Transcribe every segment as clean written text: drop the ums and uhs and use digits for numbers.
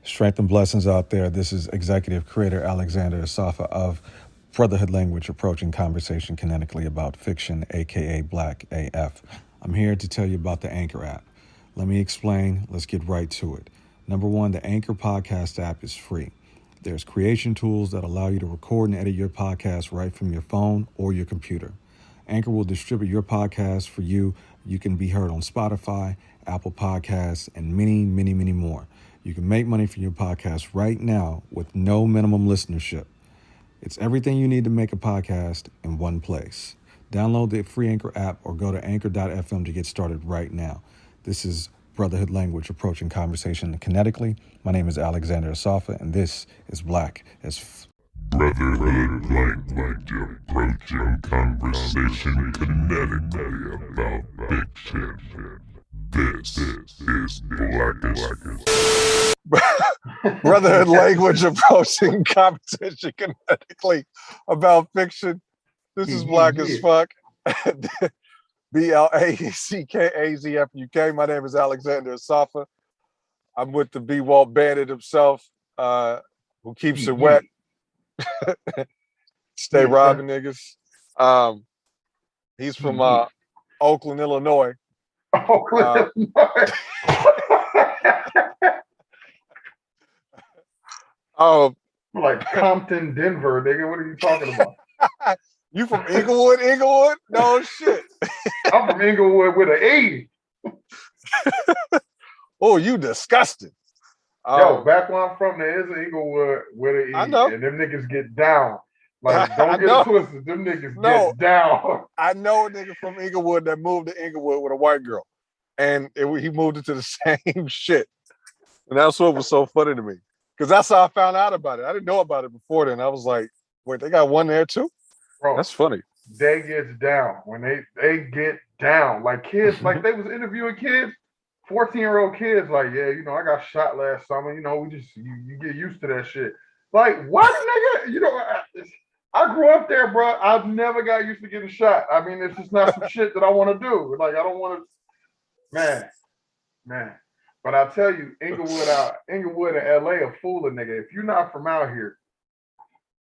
Strength and blessings out there. This is executive creator Alexander Asafa of Brotherhood Language, approaching conversation kinetically about fiction, aka Black AF. I'm here to tell you about the Anchor app. Let me explain. Let's get right to it. Number one, the Anchor podcast app is free. There's creation tools that allow you to record and edit your podcast right from your phone or your computer. Anchor will distribute your podcast for you. You can be heard on Spotify, Apple Podcasts, and many, many, many more. You can make money from your podcast right now with no minimum listenership. It's everything you need to make a podcast in one place. Download the free Anchor app or go to anchor.fm to get started right now. This is Brotherhood Language, approaching conversation kinetically. My name is Alexander Asafa, and this is Black as Brotherhood Language, approaching conversation kinetically about fiction. This is Black as Brotherhood Language, approaching competition kinetically about fiction. This is Black as Fuck. BLACKAZFUK. My name is Alexander Asafa. I'm with the B Walt Bandit himself, who keeps it wet. Stay robbing niggas. He's from Oakland, Illinois. Oakland, Illinois. Like Compton, Denver, nigga. What are you talking about? You from Inglewood, Inglewood? No shit. I'm from Inglewood with an 80. Oh, you disgusting. Yo, back where I'm from, there is an Inglewood with an 80. I know. And them niggas get down. Like, don't get it twisted. Them niggas get down. I know a nigga from Inglewood that moved to Inglewood with a white girl. And he moved into the same shit. And that's what was so funny to me. Because that's how I found out about it. I didn't know about it before then. I was like, wait, they got one there too? Bro, that's funny. They get down. When they get down. Like kids, like they was interviewing kids, 14-year-old kids, like, yeah, you know, I got shot last summer. You know, we just, you get used to that shit. Like, what, nigga? You know, I grew up there, bro. I've never got used to getting shot. I mean, it's just not some shit that I want to do. Like, I don't want to, man. But I tell you, Inglewood and LA are full of nigga. If you're not from out here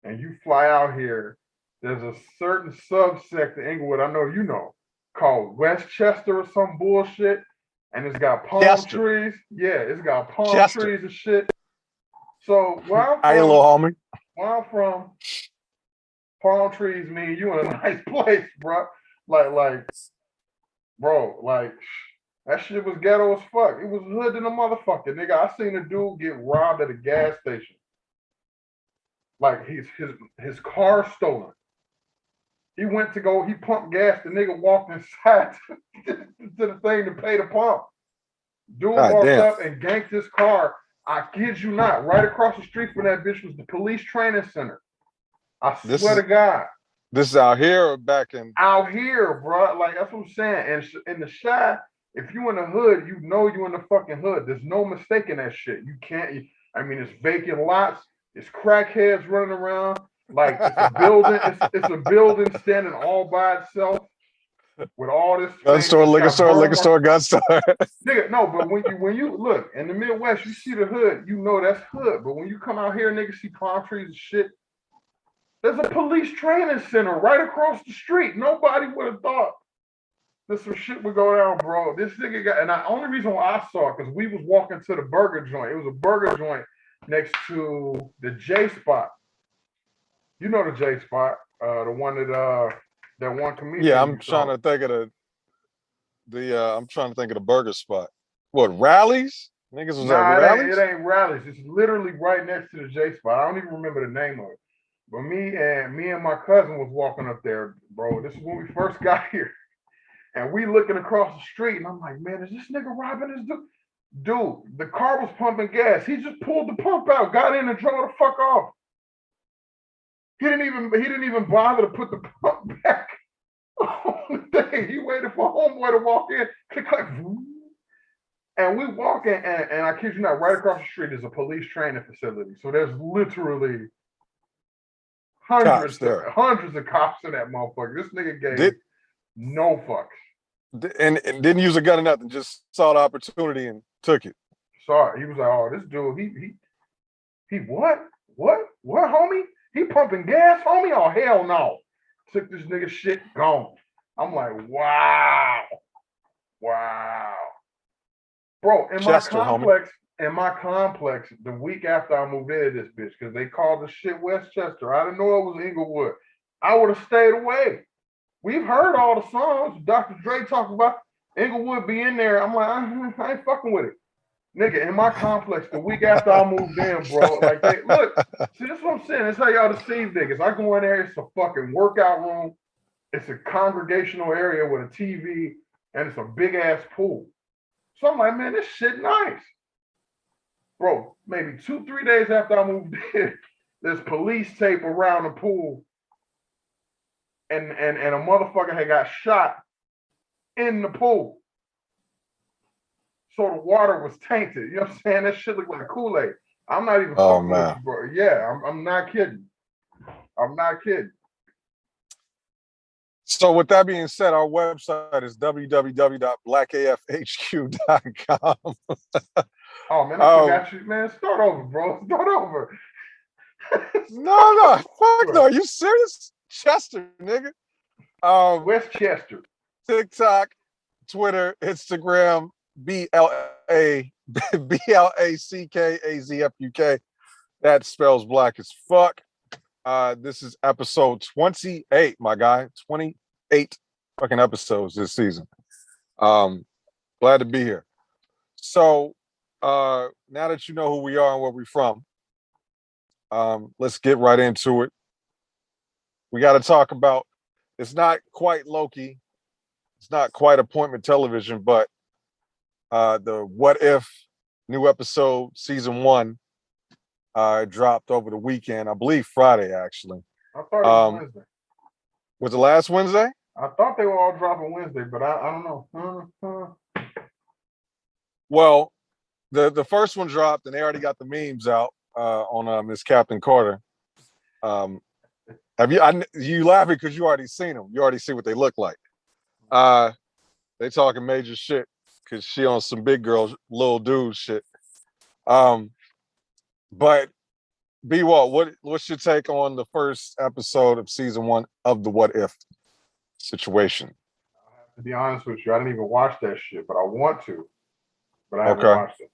and you fly out here, there's a certain subsect of Inglewood, I know you know, called Westchester or some bullshit. And it's got palm trees. Yeah, it's got palm trees and shit. So where I'm from, palm trees mean you in a nice place, bro. Like, bro, like, that shit was ghetto as fuck. It was hood than a motherfucker, nigga. I seen a dude get robbed at a gas station. Like, his car stolen. He went to go, he pumped gas. The nigga walked inside to the thing to pay the pump. Dude walked up and ganked his car. I kid you not. Right across the street from that bitch was the police training center. I swear to God. This is out here or back in? Out here, bro. Like, that's what I'm saying. And in the Chi, if you in the hood, you know you in the fucking hood. There's no mistaking that shit. You can't, I mean, it's vacant lots. It's crackheads running around. Like, it's a building. It's a building standing all by itself with all this gun store, liquor store, gun store. Nigga, no, but when you look in the Midwest, you see the hood, you know that's hood. But when you come out here, nigga, see palm trees and shit. There's a police training center right across the street. Nobody would have thought that some shit would go down, bro. This nigga got, and the only reason why I saw it, because we was walking to the burger joint. It was a burger joint next to the J Spot. You know the J Spot, the one that one comedian. Yeah, I'm trying to think of I'm trying to think of the burger spot. What, Rallies? Niggas was at Rallies? It ain't Rallies. It's literally right next to the J Spot. I don't even remember the name of it. But me and my cousin was walking up there, bro. This is when we first got here. And we looking across the street, and I'm like, man, is this nigga robbing this dude? Dude, the car was pumping gas. He just pulled the pump out, got in and drove the fuck off. He didn't even bother to put the pump back on the thing. He waited for homeboy to walk in, click, click, and we walk in, and I kid you not, right across the street is a police training facility. So there's literally hundreds of cops in that motherfucker. This nigga gave no fucks. And didn't use a gun or nothing, just saw the opportunity and took it. Sorry, he was like, "Oh, this dude, he what, homie? He pumping gas, homie? Oh hell no! Took this nigga shit, gone." I'm like, wow, bro. Chester, homie. In my complex, the week after I moved into this bitch, because they called the shit Westchester. I didn't know it was Inglewood. I would have stayed away. We've heard all the songs. Dr. Dre talking about Inglewood be in there. I'm like, I ain't fucking with it. Nigga, in my complex, the week after I moved in, bro, like they look, see, this is what I'm saying. That's how y'all deceive niggas. I go in there, it's a fucking workout room, it's a congregational area with a TV, and it's a big ass pool. So I'm like, man, this shit nice. Bro, maybe 2-3 days after I moved in, there's police tape around the pool, and a motherfucker had got shot in the pool. So the water was tainted. You know what I'm saying? That shit looked like Kool-Aid. I'm not even fucking with you, bro. Yeah, I'm not kidding. I'm not kidding. So with that being said, our website is www.blackafhq.com. Oh man, I forgot you, man. Start over, bro. Start over. No, fuck no. Are you serious? Chester, nigga. Westchester. TikTok, Twitter, Instagram, BLACKAZFUK. That spells black as fuck. This is episode 28, my guy. 28 fucking episodes this season. Glad to be here. So now that you know who we are and where we're from, let's get right into it. We got to talk about, it's not quite Loki, it's not quite appointment television, but the What If new episode, season 1, dropped over the weekend. I believe Friday, actually. I thought it was Wednesday. Was it last Wednesday? I thought they were all dropping Wednesday, but I don't know. Well, the first one dropped, and they already got the memes out on Miss Captain Carter. Have you laughing because you already seen them? You already see what they look like. They talking major shit because she on some big girl, little dude shit. But B-Wall, what's your take on the first episode of season 1 of the What If situation? To be honest with you, I didn't even watch that shit, but I want to. But I haven't watched it.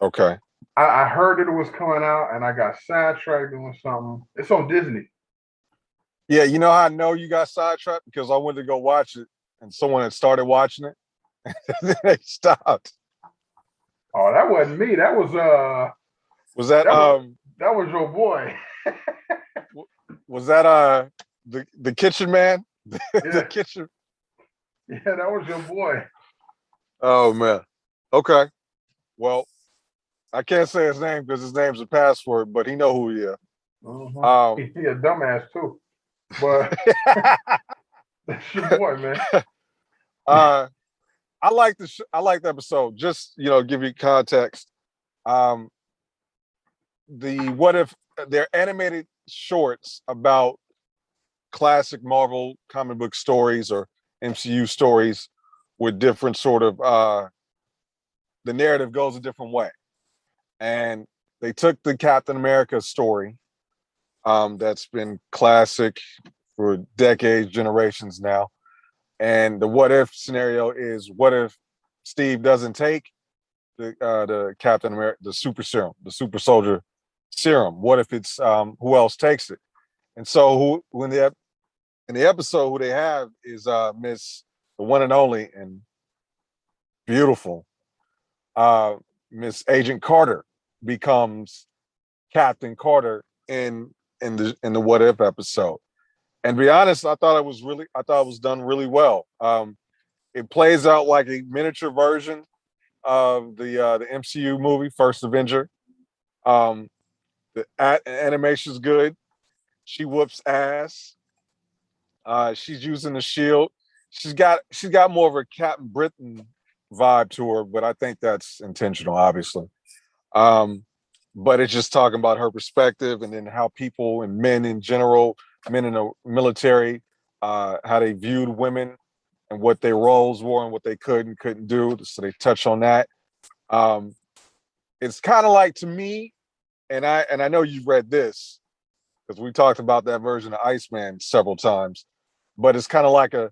Okay. I heard that it was coming out, and I got sidetracked doing something. It's on Disney. Yeah, you know how I know you got sidetracked? Because I went to go watch it, and someone had started watching it, and then they stopped. Oh, that wasn't me. That was Was that that was your boy. Was that the kitchen man? Yeah. The kitchen. Yeah, that was your boy. Oh man. Okay. Well, I can't say his name because his name's a password, but he know who he is. Mm-hmm. He a dumbass too. But that's your boy, man. I like the episode. Just give you context. The What If, they're animated shorts about classic Marvel comic book stories or MCU stories with different sort of the narrative goes a different way. And they took the Captain America story that's been classic for decades, generations now. And the what if scenario is, what if Steve doesn't take the Captain America, the super serum, the super soldier serum? What if it's who else takes it? And so in the episode, who they have is Miss, the one and only and beautiful Miss Agent Carter becomes Captain Carter in the What If episode. And to be honest, I thought it was done really well. It plays out like a miniature version of the MCU movie First Avenger. The animation's good. She whoops ass. She's using the shield. She's got more of a Captain Britain vibe to her, but I think that's intentional, obviously. But it's just talking about her perspective and then how people and men in general, men in the military, how they viewed women and what their roles were and what they could and couldn't do. So they touch on that. it's kind of like, to me, and I know you've read this because we talked about that version of Iceman several times, but it's kind of like a,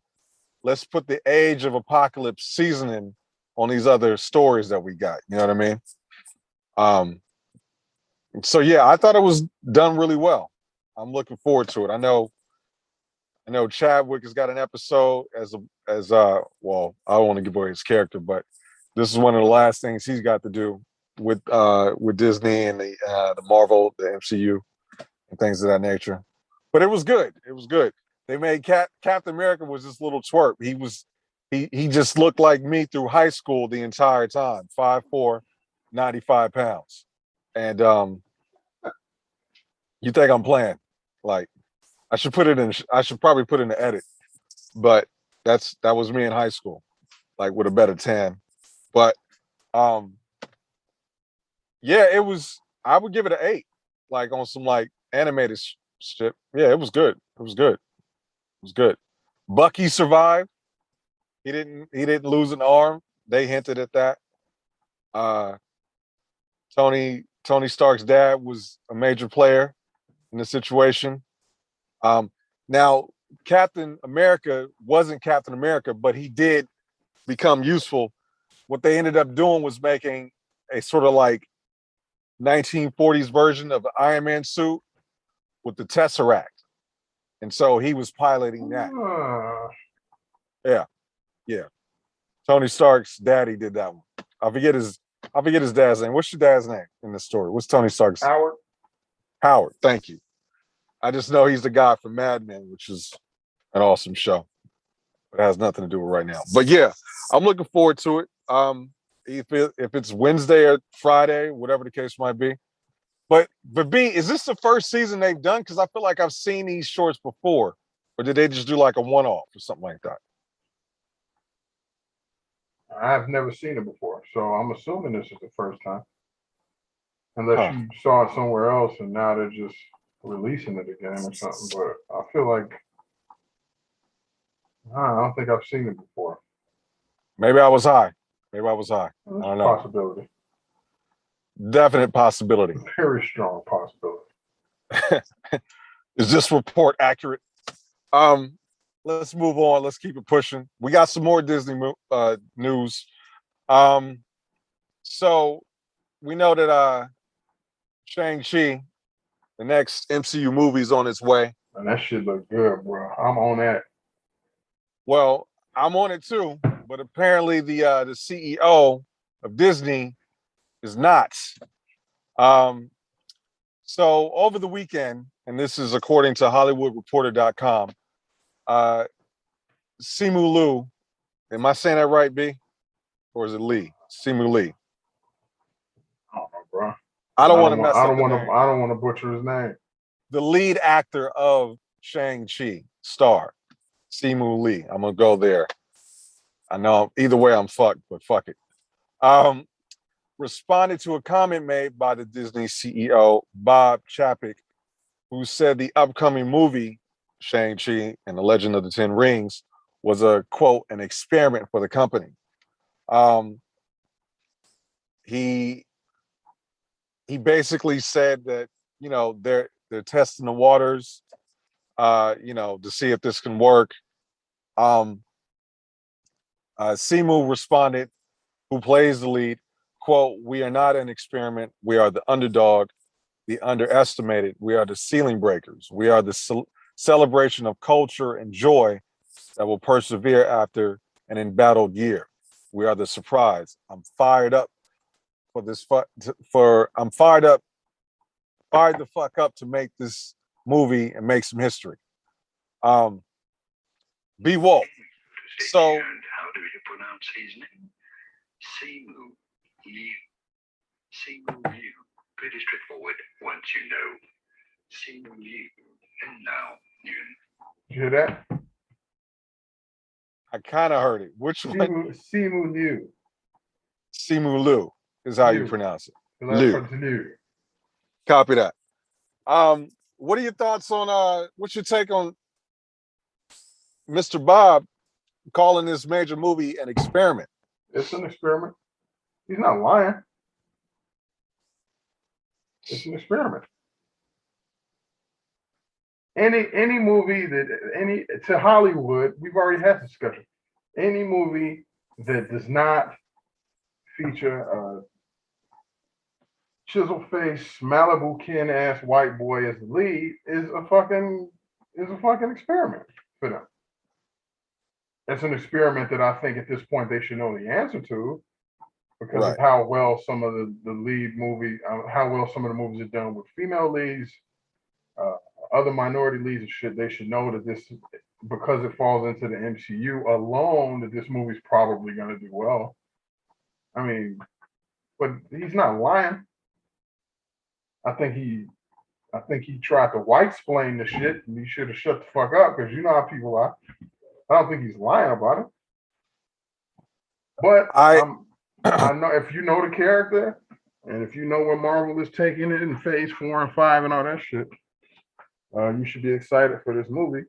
let's put the Age of Apocalypse seasoning on these other stories that we got. You know what I mean? So yeah, I thought it was done really well. I'm looking forward to it. I know Chadwick has got an episode well, I don't want to give away his character, but this is one of the last things he's got to do with Disney and the Marvel, the MCU, and things of that nature. But it was good. It was good. They made Captain America was this little twerp. He just looked like me through high school the entire time. 5'4", 95 pounds. And you think I'm playing? Like, I should probably put in the edit. But that was me in high school, like with a better tan. But yeah, it was. I would give it an 8, like on some like animated shit. Yeah, it was good. It was good. It was good. Bucky survived. He didn't lose an arm. They hinted at that. Uh, Tony Stark's dad was a major player in the situation. Now Captain America wasn't Captain America, but he did become useful. What they ended up doing was making a sort of like 1940s version of the Iron Man suit with the Tesseract. And so he was piloting that. Yeah. Tony Stark's daddy did that one. I forget his dad's name. What's your dad's name in the story? What's Tony Stark's? Howard, thank you. I just know he's the guy from Mad Men, which is an awesome show. It has nothing to do with right now. But yeah, I'm looking forward to it. If it's Wednesday or Friday, whatever the case might be. But B, is this the first season they've done? Because I feel like I've seen these shorts before. Or did they just do like a one-off or something like that? I've never seen it before, so I'm assuming this is the first time. Unless you saw it somewhere else and now they're just releasing it again or something. But I feel like I don't think I've seen it before. Maybe I was high. I don't know. Possibility. Definite possibility. Very strong possibility. Is this report accurate? Let's move on. Let's keep it pushing. We got some more Disney news. So we know that Shang Chi, the next MCU movie, is on its way. And that shit look good, bro. I'm on that. Well, I'm on it too, but apparently the CEO of Disney is not. So over the weekend, and this is according to HollywoodReporter.com, Simu Liu, am I saying that right, B? Or is it Lee? Simu Lee. I don't know, bro. I don't want to mess up. I don't want to butcher his name. The lead actor of Shang-Chi, star, Simu Lee. I'm gonna go there. I know either way I'm fucked, but fuck it. Responded to a comment made by the Disney CEO, Bob Chapek, who said the upcoming movie, Shang-Chi and the Legend of the Ten Rings, was a, quote, an experiment for the company. He basically said that, you know, they're testing the waters, you know, to see if this can work. Simu responded, who plays the lead, quote, "We are not an experiment. We are the underdog, the underestimated. We are the ceiling breakers. We are the celebration of culture and joy that will persevere after an embattled year. We are the surprise. I'm fired up for this. I'm fired the fuck up to make this movie and make some history." B. Wolf. So, how do you pronounce his name? Simu Liu. Simu Liu. Pretty straightforward once you know. Simu Liu. And now you. You hear that? I kind of heard it. Which one? Simu Liu. Simu Liu is how you pronounce it. Liu. Copy that. What are your thoughts on what's your take on Mr. Bob calling this major movie an experiment? It's an experiment. He's not lying. It's an experiment. Any movie that to Hollywood, we've already had this discussion. Any movie that does not feature a chisel face, Malibu kin ass white boy as the lead is a fucking experiment for them. It's an experiment that I think at this point they should know the answer to because of how well some of the lead movie, how well some of the movies are done with female leads, other minority leads and shit. They should know that this, because it falls into the MCU alone, that this movie's probably going to do well. I mean, but he's not lying. I think he tried to white-splain the shit, and he should have shut the fuck up because you know how people are. I don't think he's lying about it. But I know if you know the character, and if you know where Marvel is taking it in phase 4 and 5 and all that shit, you should be excited for this movie.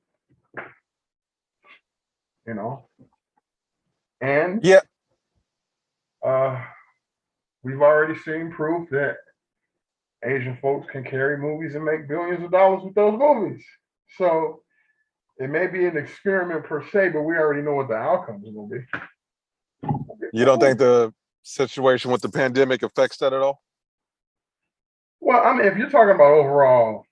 You know? And yeah, we've already seen proof that Asian folks can carry movies and make billions of dollars with those movies. So it may be an experiment per se, but we already know what the outcome is going to be. You don't think the situation with the pandemic affects that at all? Well, I mean, if you're talking about overall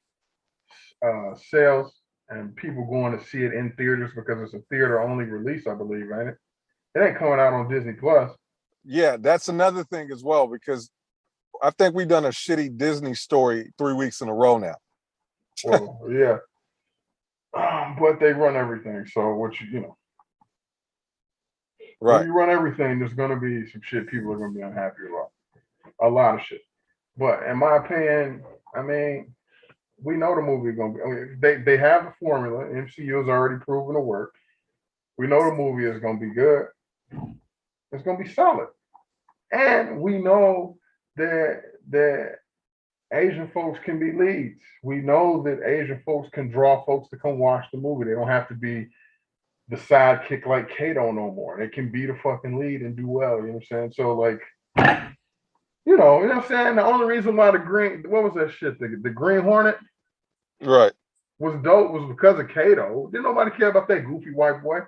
sales and people going to see it in theaters because it's a theater-only release, I believe, ain't it? It ain't coming out on Disney Plus. Yeah, that's another thing as well, because I think we've done a shitty Disney story 3 weeks in a row now. Well, yeah. But they run everything, so you know. Right. When you run everything, there's going to be some shit people are going to be unhappy about. A lot of shit. But in my opinion, I mean, we know the movie is going to be, I mean, they have the formula. MCU has already proven to work. We know the movie is going to be good. It's going to be solid. And we know that Asian folks can be leads. We know that Asian folks can draw folks to come watch the movie. They don't have to be the sidekick like Kato no more. They can be the fucking lead and do well. You know what I'm saying? So like, you know what I'm saying? The only reason why what was that shit? The Green Hornet, right, was dope was because of Kato. Didn't nobody care about that goofy white boy?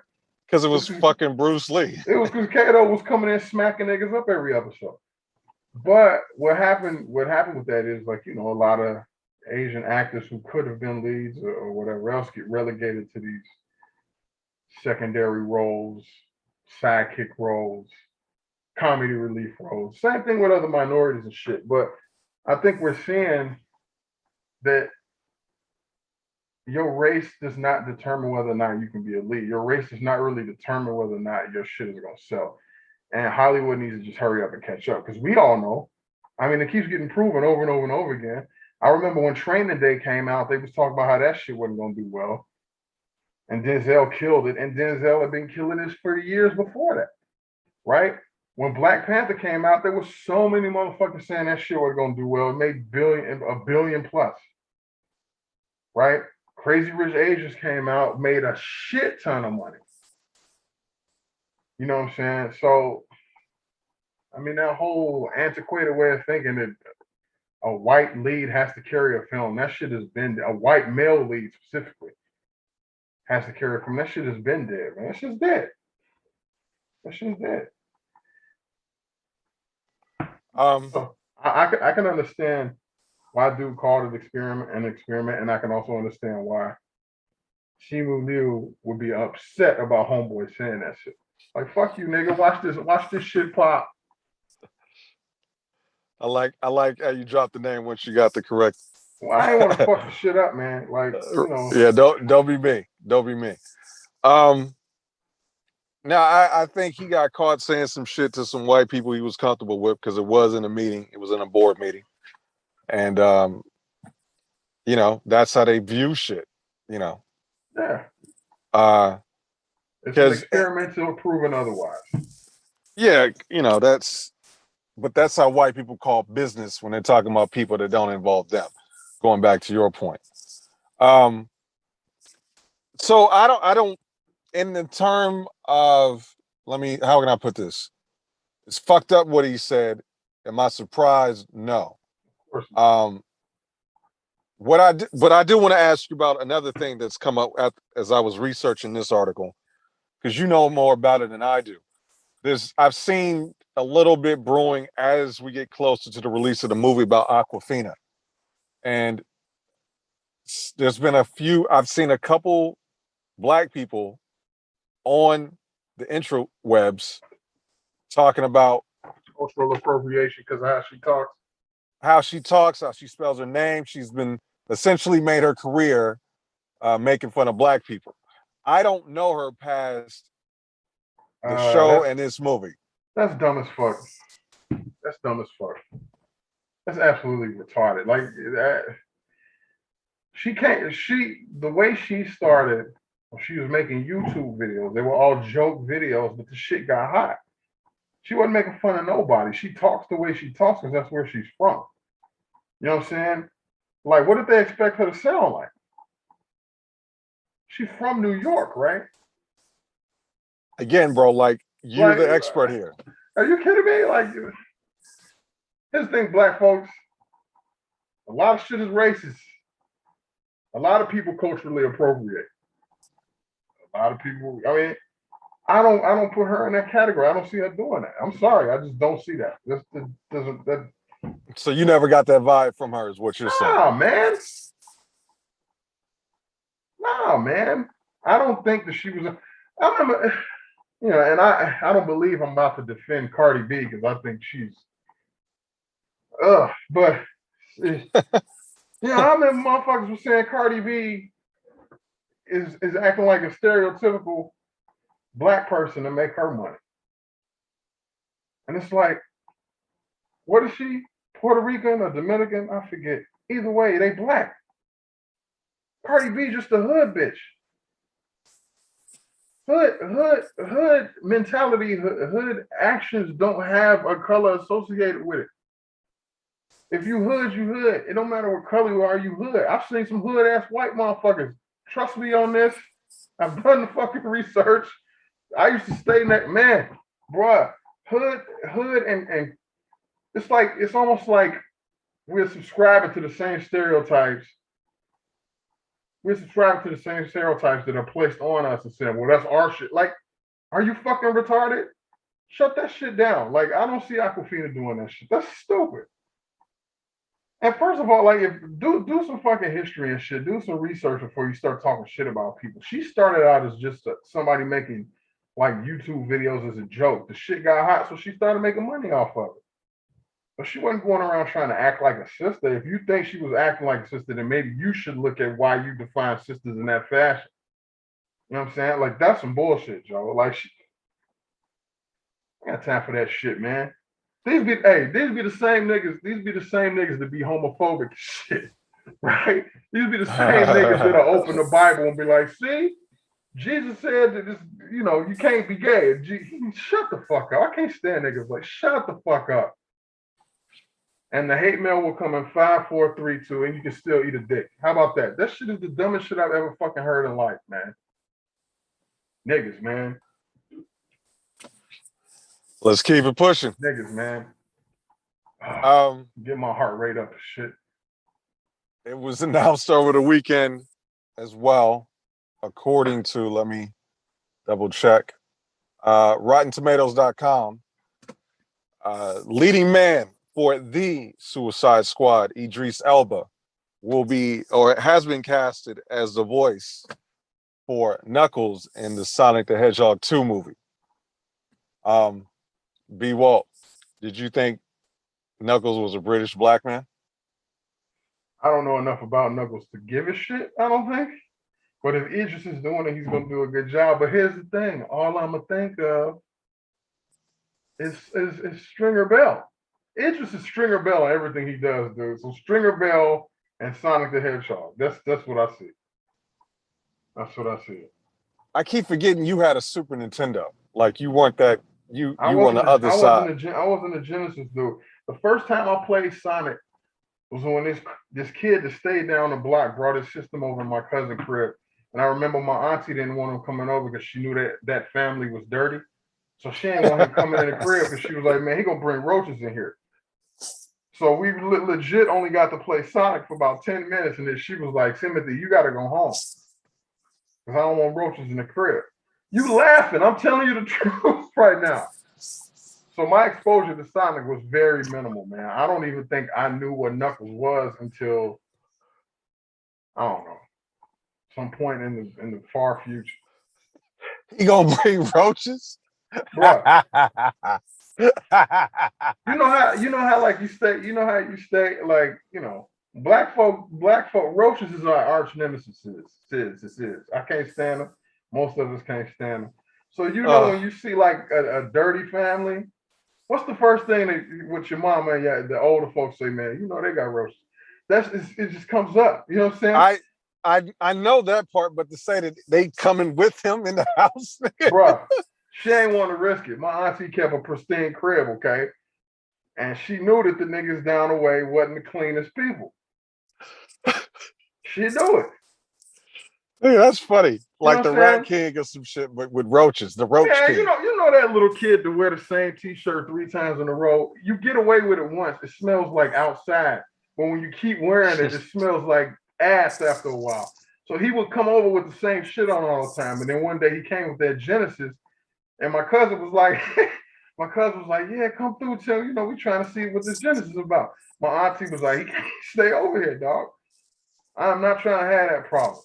Because it was fucking Bruce Lee. It was because Kato was coming in smacking niggas up every episode. But what happened with that is, like, you know, a lot of Asian actors who could have been leads or whatever else get relegated to these secondary roles, sidekick roles, comedy relief roles. Same thing with other minorities and shit. But I think we're seeing that your race does not determine whether or not you can be a lead. Your race does not really determine whether or not your shit is going to sell. And Hollywood needs to just hurry up and catch up, because we all know. I mean, it keeps getting proven over and over and over again. I remember when Training Day came out, they was talking about how that shit wasn't going to do well. And Denzel killed it. And Denzel had been killing this for years before that, right? When Black Panther came out, there was so many motherfuckers saying that shit wasn't going to do well. It made a billion plus, right? Crazy Rich Asians came out, made a shit ton of money. You know what I'm saying? So, I mean, that whole antiquated way of thinking that a white lead has to carry a film, that shit has been, a white male lead specifically has to carry a film. That shit has been dead, man. That shit's dead. That shit's dead. So I can understand why dude called it an experiment, and I can also understand why Simu Liu would be upset about homeboy saying that shit. Like, fuck you, nigga. Watch this shit pop. I like how you dropped the name once you got the correct. Well, I ain't want to fuck the shit up, man. Like, you know. Yeah, don't be me. Don't be me. Now I think he got caught saying some shit to some white people he was comfortable with, because it was in a meeting. It was in a board meeting. And you know, that's how they view shit, you know. Yeah. It's an experiment to proven otherwise. Yeah, you know, that's how white people call business when they're talking about people that don't involve them. Going back to your point. So I don't in the term of, how can I put this? It's fucked up what he said. Am I surprised? No. But I do want to ask you about another thing that's come up as I was researching this article, because you know more about it than I do. I've seen a little bit brewing as we get closer to the release of the movie about Aquafina, and there's been I've seen a couple black people on the intrawebs talking about cultural appropriation because of how she talks. How she spells her name. She's been essentially made her career making fun of black people. I don't know her past the show and this movie. That's dumb as fuck. That's dumb as fuck. That's absolutely retarded. Like that. She can't. The way she started, she was making YouTube videos. They were all joke videos, but the shit got hot. She wasn't making fun of nobody. She talks the way she talks because that's where she's from. You know what I'm saying? Like, what did they expect her to sound like? She's from New York, right? Again, bro, like you're the expert here. Are you kidding me? Like, here's the thing, black folks. A lot of shit is racist. A lot of people culturally appropriate. A lot of people. I mean, I don't put her in that category. I don't see her doing that. I'm sorry, I just don't see that. That So you never got that vibe from her, is what you're saying? Nah, man. I don't think that she was. I remember, you know, and I don't believe I'm about to defend Cardi B because I think she's. But I remember motherfuckers were saying Cardi B is acting like a stereotypical black person to make her money. And it's like, what is she? Puerto Rican or Dominican? I forget. Either way, they black. Cardi B just a hood bitch. Hood mentality, hood actions don't have a color associated with it. If you hood, you hood. It don't matter what color you are, you hood. I've seen some hood ass white motherfuckers. Trust me on this. I've done the fucking research. I used to stay in that, man, bruh, hood and it's almost like we're subscribing to the same stereotypes. We're subscribing to the same stereotypes that are placed on us and saying, well, that's our shit. Like, are you fucking retarded? Shut that shit down. Like, I don't see Aquafina doing that shit. That's stupid. And first of all, like, if do some fucking history and shit. Do some research before you start talking shit about people. She started out as just somebody making like YouTube videos as a joke. The shit got hot, so she started making money off of it. But she wasn't going around trying to act like a sister. If you think she was acting like a sister, then maybe you should look at why you define sisters in that fashion. You know what I'm saying? Like, that's some bullshit, Joe. Like, I got time for that shit, man. These be the same niggas. These be the same niggas that be homophobic shit, right? These be the same niggas that'll open the Bible and be like, see, Jesus said that this, you know, you can't be gay. Shut the fuck up. I can't stand niggas like, shut the fuck up. And the hate mail will come in 5, 4, 3, 2, and you can still eat a dick. How about that? That shit is the dumbest shit I've ever fucking heard in life, man. Niggas, man. Let's keep it pushing. Niggas, man. Get my heart rate up and shit. It was announced over the weekend as well, according to, let me double check, RottenTomatoes.com. Leading man for the Suicide Squad, Idris Elba, will be, or has been casted as the voice for Knuckles in the Sonic the Hedgehog 2 movie. B. Walt, did you think Knuckles was a British black man? I don't know enough about Knuckles to give a shit, I don't think. But if Idris is doing it, he's going to do a good job. But here's the thing. All I'm going to think of is Stringer Bell. Idris is Stringer Bell on everything he does, dude. So Stringer Bell and Sonic the Hedgehog. That's what I see. That's what I see. I keep forgetting you had a Super Nintendo. Like, you weren't that, you were on the other side. I wasn't a Genesis dude. The first time I played Sonic was when this kid that stayed down the block brought his system over to my cousin's crib. And I remember my auntie didn't want him coming over because she knew that family was dirty. So she didn't want him coming in the crib because she was like, man, he gonna bring roaches in here. So we legit only got to play Sonic for about 10 minutes, and then she was like, Timothy, you got to go home. Because I don't want roaches in the crib. You laughing. I'm telling you the truth right now. So my exposure to Sonic was very minimal, man. I don't even think I knew what Knuckles was until, I don't know, some point in the far future. He gonna bring roaches? Bruh. you know how like you stay like, black folk roaches is our arch nemesis. I can't stand them. Most of us can't stand them. So when you see like a dirty family, what's the first thing with your mama and the older folks say, man, they got roaches. It just comes up. You know what I'm saying? I know that part, but to say that they coming with him in the house, bruh, she ain't want to risk it. My auntie kept a pristine crib, okay? And she knew that the niggas down the way wasn't the cleanest people. She knew it. Yeah, that's funny. Like the Rat King or some shit, but with roaches. The Roach King. You know that little kid to wear the same T-shirt 3 times in a row. You get away with it once. It smells like outside. But when you keep wearing it, it smells like ass after a while. So he would come over with the same shit on all the time. And then one day he came with that Genesis. And my cousin was like, yeah, come through, Tim. We trying to see what this Genesis is about. My auntie was like, he can't stay over here, dog. I'm not trying to have that problem.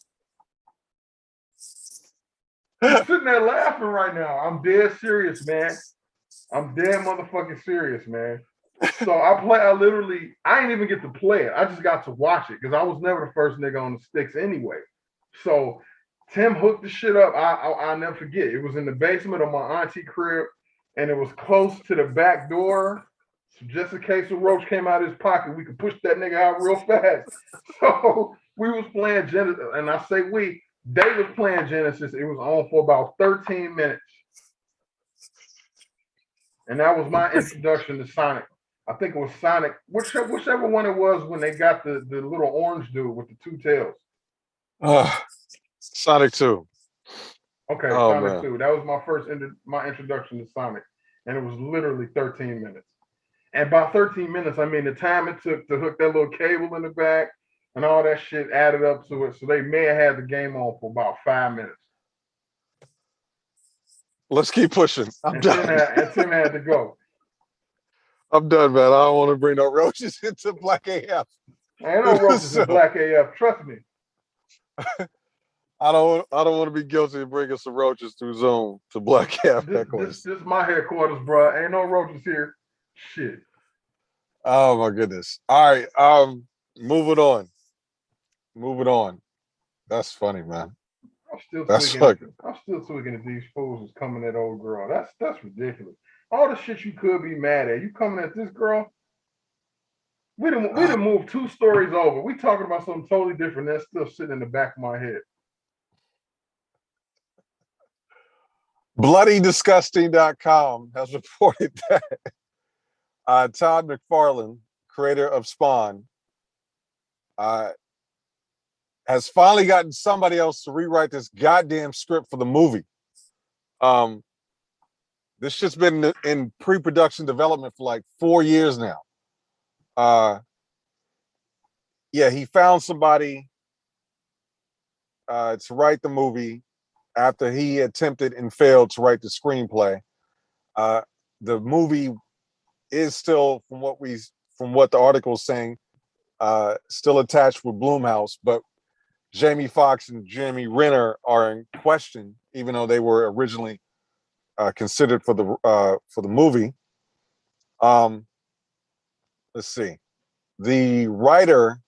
I'm sitting there laughing right now. I'm dead serious, man. I'm dead motherfucking serious, man. So I didn't even get to play it. I just got to watch it because I was never the first nigga on the sticks anyway. So Tim hooked the shit up. I'll never forget. It was in the basement of my auntie crib, and it was close to the back door. So just in case a roach came out of his pocket, we could push that nigga out real fast. So we was playing Genesis, and I say they was playing Genesis. It was on for about 13 minutes. And that was my introduction to Sonic. I think it was Sonic, whichever one it was when they got the little orange dude with the 2 tails. Sonic 2. Okay, Sonic 2. That was my introduction to Sonic. And it was literally 13 minutes. And by 13 minutes, I mean the time it took to hook that little cable in the back and all that shit added up to it. So they may have had the game on for about 5 minutes. Let's keep pushing. I'm done. Tim had to go. I'm done, man. I don't want to bring no roaches into Black AF. Ain't no roaches in Black AF. Trust me. I don't want to be guilty of bringing some roaches through Zoom to Black AF headquarters. This is my headquarters, bro. Ain't no roaches here. Shit. Oh my goodness. All right. Moving on. That's funny, man. I'm still tweaking at these fools is coming at old girl. That's ridiculous. All the shit you could be mad at. You coming at this girl? We done moved 2 stories over. We talking about something totally different. That's still sitting in the back of my head. BloodyDisgusting.com has reported that Todd McFarlane, creator of Spawn, has finally gotten somebody else to rewrite this goddamn script for the movie. This shit's been in pre-production development for like 4 years now. He found somebody to write the movie after he attempted and failed to write the screenplay. The movie is still, from what the article is saying, still attached with Blumhouse, but Jamie Foxx and Jeremy Renner are in question, even though they were originally considered for the movie. Let's see. The writer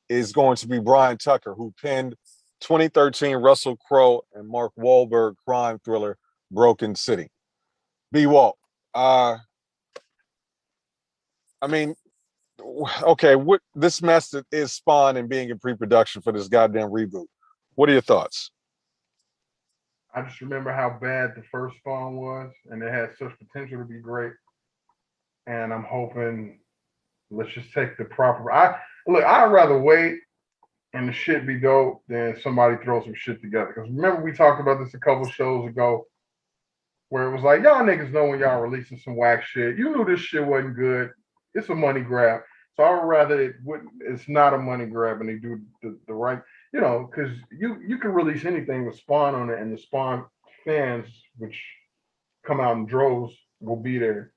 is going to be Brian Tucker, who penned 2013 Russell Crowe and Mark Wahlberg crime thriller Broken City. B. Walt. I mean, okay, what this mess that is Spawn and being in pre-production for this goddamn reboot. What are your thoughts? I just remember how bad the first Spawn was, and it had such potential to be great. And I'm hoping, let's just take the proper. I'd rather wait and the shit be dope than somebody throw some shit together. Because remember, we talked about this a couple shows ago, where it was like, y'all niggas know when y'all releasing some whack shit. You knew this shit wasn't good. it's a money grab. So I would rather it's not a money grab and they do the right, because you can release anything with Spawn on it, and the Spawn fans, which come out in droves, will be there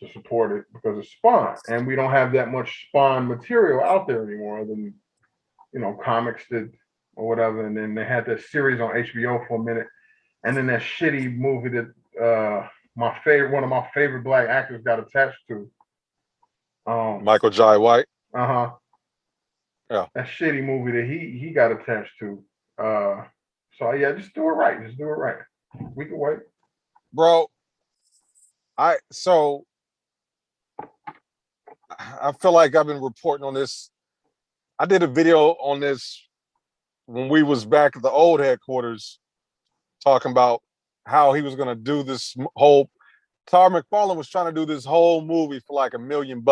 to support it because it's Spawn, and we don't have that much Spawn material out there anymore, other than comics did or whatever, and then they had that series on HBO for a minute, and then that shitty movie that one of my favorite black actors got attached to. Michael Jai White. Yeah. That shitty movie that he got attached to. So yeah, just do it right. Just do it right. We can wait. Bro, I feel like I've been reporting on this. I did a video on this when we was back at the old headquarters, talking about how he was going to do this whole. Todd McFarlane was trying to do this whole movie for like $1 million.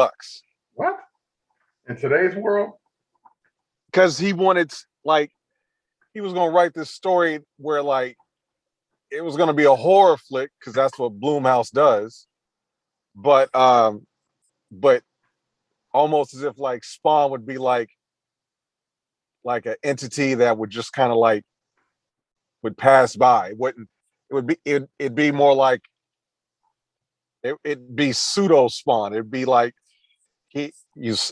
What? In today's world? Because he wanted, like, he was going to write this story where, like, it was going to be a horror flick, because that's what Blumhouse does. But almost as if like Spawn would be like an entity that would just kind of like would pass by. It'd be more like it'd be pseudo Spawn. It'd be like he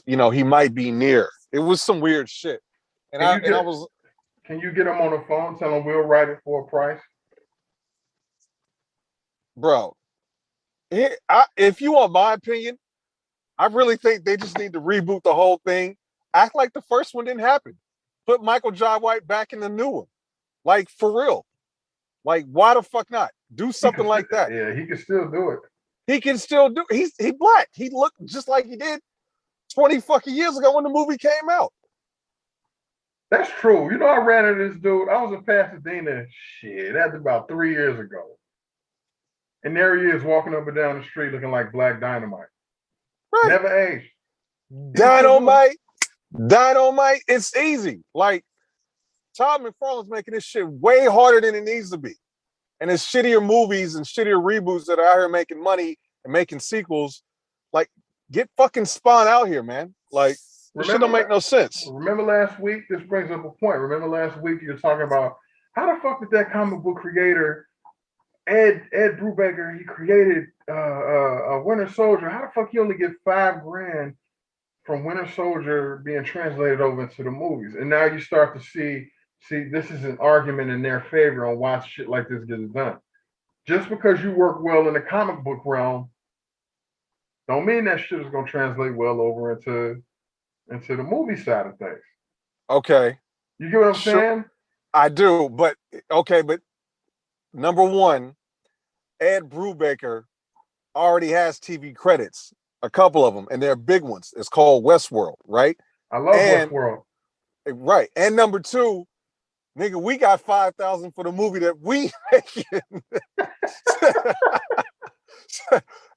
might be near. It was some weird shit. Can you get him on the phone? Tell him we'll write it for a price. Bro, if you want my opinion, I really think they just need to reboot the whole thing. Act like the first one didn't happen. Put Michael Jai White back in the new one. Like, for real. Like, why the fuck not? Do something like that. Yeah, he can still do it. He can still do it. He black. He looked just like he did 20 fucking years ago when the movie came out. That's true. I ran into this dude. I was in Pasadena. Shit, that's about 3 years ago. And there he is walking up and down the street looking like Black Dynamite. Right. Never aged. Dynamite. It's easy. Like, Todd McFarlane's making this shit way harder than it needs to be. And it's shittier movies and shittier reboots that are out here making money and making sequels. Like, get fucking Spawn out here, man. Like, this shit don't make no sense. Remember last week? This brings up a point. Remember last week you were talking about how the fuck did that comic book creator Ed Brubaker, he created a Winter Soldier. How the fuck he only get $5,000 from Winter Soldier being translated over into the movies? And now you start to see this is an argument in their favor on why shit like this gets done. Just because you work well in the comic book realm, don't mean that shit is gonna translate well over into the movie side of things. Okay. You get what I'm saying? I do, but number one, Ed Brubaker already has TV credits, a couple of them, and they're big ones. It's called Westworld, right? I love Westworld. Right. And number two, nigga, we got $5,000 for the movie that we making.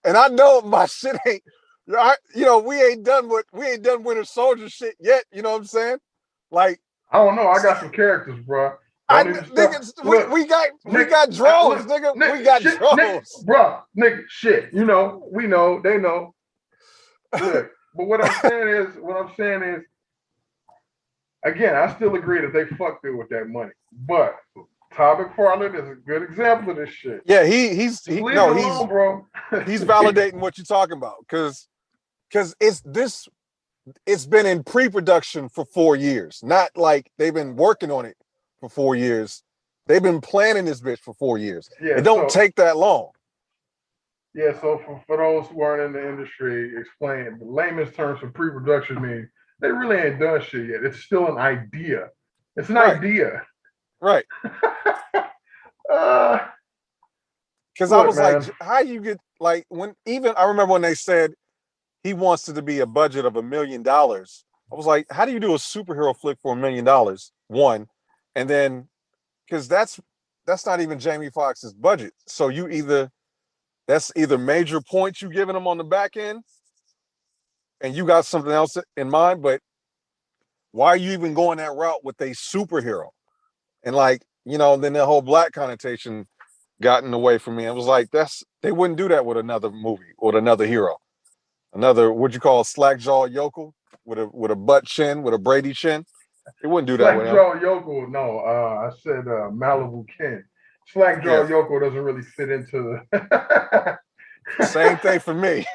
And I know my shit ain't, we ain't done Winter Soldier shit yet. You know what I'm saying? Like, I don't know. I got some characters, bro. We got drones, nigga. We got drones, bro. Nigga, shit. We know, they know. Look, but what I'm saying is, again, I still agree that they fucked it with that money. But Todd McFarlane is a good example of this shit. Yeah, he's bro. He's validating what you're talking about because it's been in pre-production for 4 years. Not like they've been working on it for 4 years. They've been planning this bitch for 4 years. Yeah, it don't take that long. Yeah, so for those who aren't in the industry, explain the layman's terms for pre-production mean they really ain't done shit yet. It's still an idea. It's an idea. Right. Because I was like, how you get I remember when they said he wants it to be a budget of $1 million. I was like, how do you do a superhero flick for $1 million? One, and then because that's not even Jamie Foxx's budget. So that's either major points you giving him on the back end, and you got something else in mind. But why are you even going that route with a superhero? And then the whole black connotation gotten away from me. I was like, they wouldn't do that with another movie or another hero. Another what you call a slack jaw yokel with a butt chin, with a Brady chin. He wouldn't do that with him. Slackjaw Yoko, no, I said Malibu Ken. Slackjaw Yoko doesn't really fit into the. Same thing for me.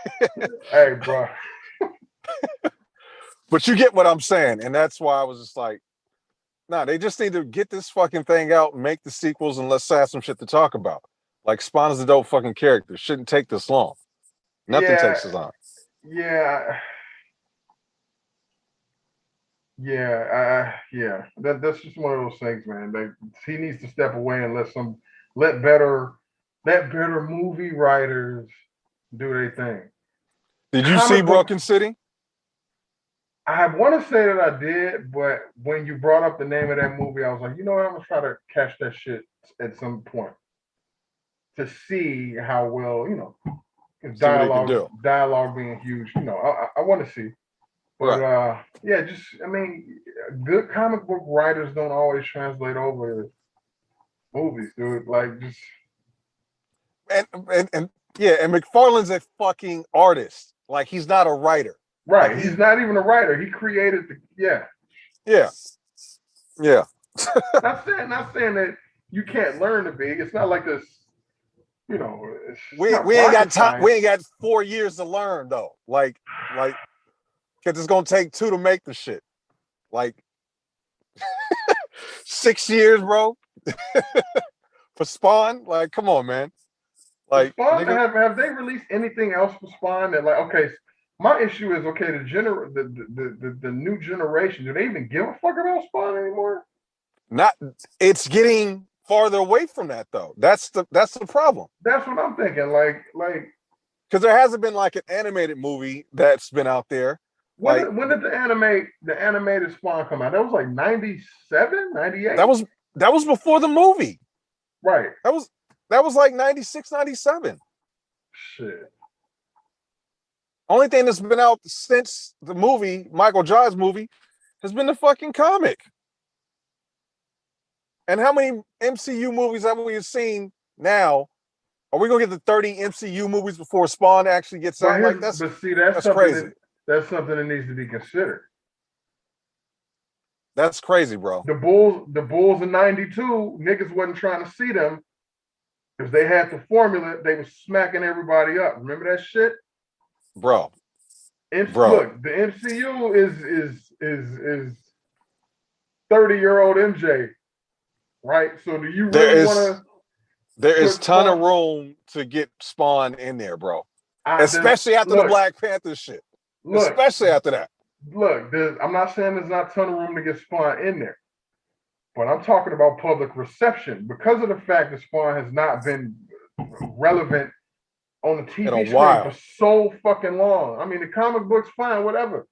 Hey, bro. But you get what I'm saying, and that's why I was just like, nah, they just need to get this fucking thing out and make the sequels, and let's have some shit to talk about. Like Spawn is a dope fucking character. Shouldn't take this long. Nothing takes this long. Yeah. Yeah. That's just one of those things, man. Like, he needs to step away and let better movie writers do their thing. Did you see Broken City? I want to say that I did, but when you brought up the name of that movie, I was like, you know what? I'm gonna try to catch that shit at some point to see how well, dialogue being huge. I want to see. But right. Good comic book writers don't always translate over to movies, dude. Like, just and McFarlane's a fucking artist. Like, he's not a writer. Right. Like, he's not even a writer. He created Yeah. Not saying that you can't learn to be. It's not like this. We ain't got time. We ain't got 4 years to learn though. Like, because it's gonna take 2 to make the shit. Like 6 years, bro. For Spawn, like, come on, man. Like, Spawn, have they released anything else for Spawn that, like, okay? My issue is, okay, the new generation, do they even give a fuck about Spawn anymore? Not. It's getting farther away from that though. That's the problem. That's what I'm thinking. Like, because there hasn't been like an animated movie that's been out there. When did the animated Spawn come out? That was like 97, 98? That was before the movie. Right. That was like 96, 97. Shit. Only thing that's been out since the movie, Michael Jai's movie, has been the fucking comic. And how many MCU movies have we seen now? Are we gonna get the 30 MCU movies before Spawn actually gets out? Like, that's crazy. That's something that needs to be considered. That's crazy, bro. The Bulls in '92, niggas wasn't trying to see them because they had the formula. They was smacking everybody up. Remember that shit, bro? Look, the MCU is 30-year-old MJ, right? So do you really want to? There is ton of room to get Spawn in there, bro. Especially after the Black Panther shit. Especially after that. Look, I'm not saying there's not a ton of room to get Spawn in there, but I'm talking about public reception because of the fact that Spawn has not been relevant on the TV screen for so fucking long. I mean, the comic books, fine, whatever.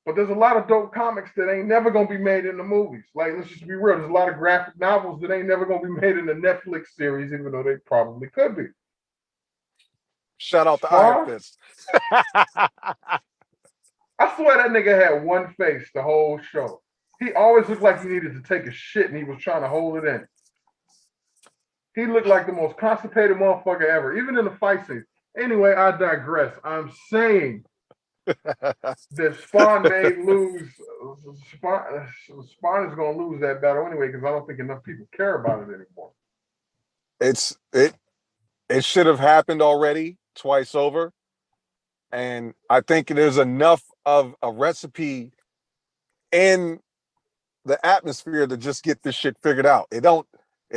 But there's a lot of dope comics that ain't never gonna be made in the movies. Like, let's just be real. There's a lot of graphic novels that ain't never gonna be made in the Netflix series, even though they probably could be. Shout out to Iron Fist. I swear that nigga had one face the whole show. He always looked like he needed to take a shit and he was trying to hold it in. He looked like the most constipated motherfucker ever, even in the fight scene. Anyway, I digress. I'm saying that Spawn may lose. Spawn is going to lose that battle anyway because I don't think enough people care about it anymore. It should have happened already twice over. And I think there's enough of a recipe in the atmosphere to just get this shit figured out. It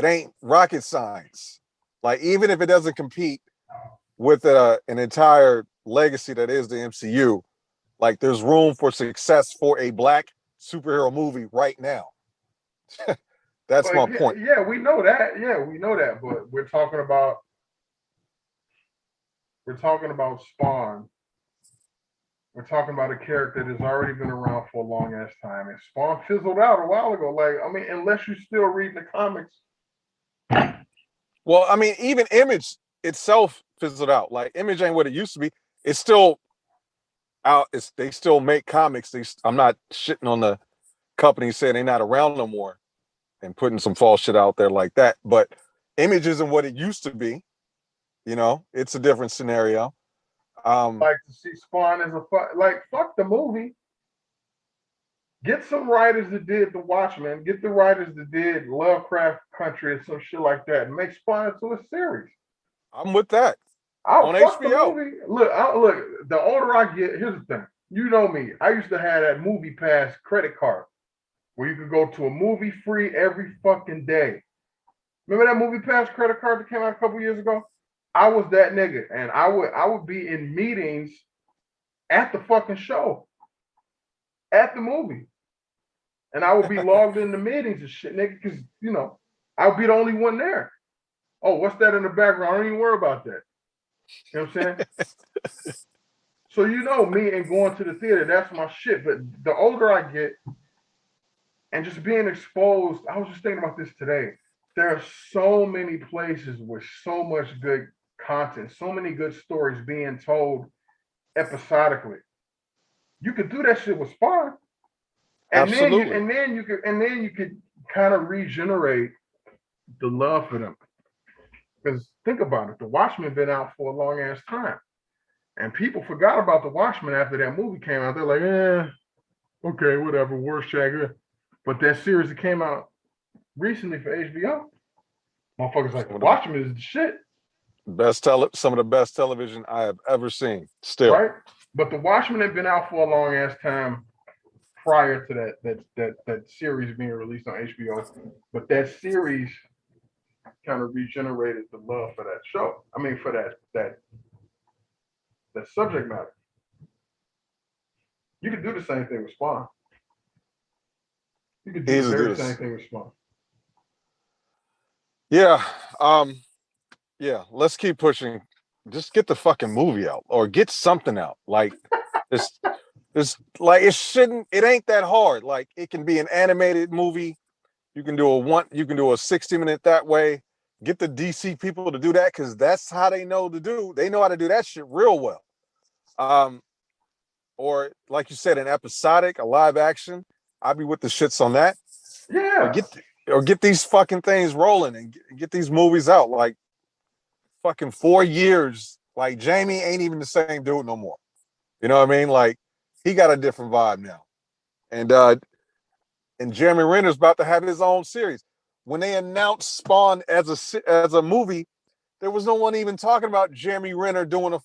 ain't rocket science. Like, even if it doesn't compete with an entire legacy that is the MCU, like, there's room for success for a Black superhero movie right now. That's my point. Yeah, we know that. But we're talking about Spawn. We're talking about a character that's already been around for a long ass time, and Spawn fizzled out a while ago. Like, I mean, unless you're still reading the comics. Well, I mean, even Image itself fizzled out. Like, Image ain't what it used to be. It's still out. They still make comics. I'm not shitting on the company saying they're not around no more and putting some false shit out there like that. But Image isn't what it used to be. You know, it's a different scenario. Like to see Spawn as a fuck the movie. Get some writers that did The Watchmen. Get the writers that did Lovecraft Country and some shit like that, and make Spawn into a series. I'm with that. I'll On fuck HBO. the movie. Look. The older I get, here's the thing. You know me. I used to have that Movie Pass credit card where you could go to a movie free every fucking day. Remember that Movie Pass credit card that came out a couple years ago? I was that nigga, and I would be in meetings at the fucking show, at the movie, and I would be logged into meetings and shit, nigga, because I would be the only one there. Oh, what's that in the background? I don't even worry about that. You know what I'm saying? So me and going to the theater, that's my shit. But the older I get, and just being exposed, I was just thinking about this today. There are so many places with so much good content, so many good stories being told episodically. You could do that shit with Spawn. And Absolutely. then you could kind of regenerate the love for them. Because think about it, The Watchmen been out for a long ass time. And people forgot about The Watchmen after that movie came out. They're like, okay, whatever, worst Shagger. But that series that came out recently for HBO, motherfuckers like, The Watchmen is the shit. Some of the best television I have ever seen. Still. Right? But The Watchmen had been out for a long ass time prior to that series being released on HBO. But that series kind of regenerated the love for that show. I mean, for that subject matter. You could do the same thing with Spawn. You could do the very same thing with Spawn. Yeah. Yeah, let's keep pushing. Just get the fucking movie out or get something out. Like it's like it ain't that hard. Like it can be an animated movie. You can do a 60-minute that way. Get the DC people to do that because that's how they know to do. They know how to do that shit real well. Or like you said, an episodic, a live action. I'll be with the shits on that. Yeah. Or get these fucking things rolling and get these movies out. Like fucking 4 years. Like Jamie ain't even the same dude no more. You know what I mean? Like he got a different vibe now. And Jeremy Renner's about to have his own series. When they announced Spawn as a movie, there was no one even talking about Jeremy Renner doing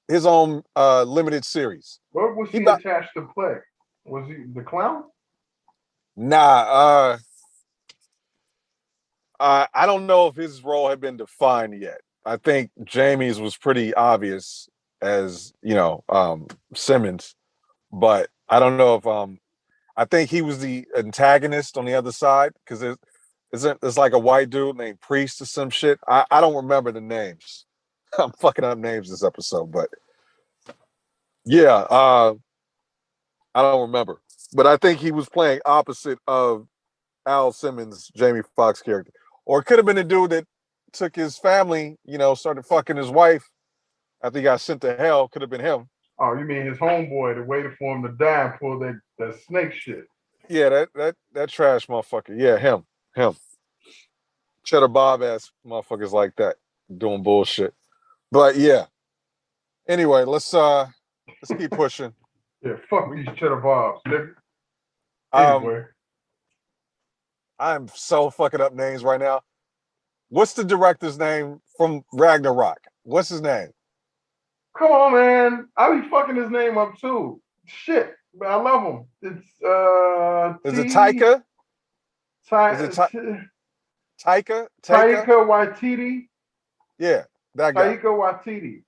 his own limited series. What was he attached to play? Was he the clown? Nah, I don't know if his role had been defined yet. I think Jamie's was pretty obvious as, Simmons, but I don't know if I think he was the antagonist on the other side because there's like a white dude named Priest or some shit. I don't remember the names. I'm fucking up names this episode, but yeah, I don't remember. But I think he was playing opposite of Al Simmons, Jamie Foxx character. Or it could have been a dude that took his family, started fucking his wife after he got sent to hell. Could have been him. Oh, you mean his homeboy that waited for him to die and pull that snake shit? Yeah, that trash motherfucker. Yeah, him. Cheddar Bob ass motherfuckers like that doing bullshit. But yeah. Anyway, let's keep pushing. Yeah, fuck these Cheddar Bobs, nigga. Anyway. I'm so fucking up names right now. What's the director's name from Ragnarok? What's his name? Come on, man. I be fucking his name up too. Shit, but I love him. It's Is it Taika? Is it Taika? Taika Waititi? Yeah, that guy. Taika Waititi.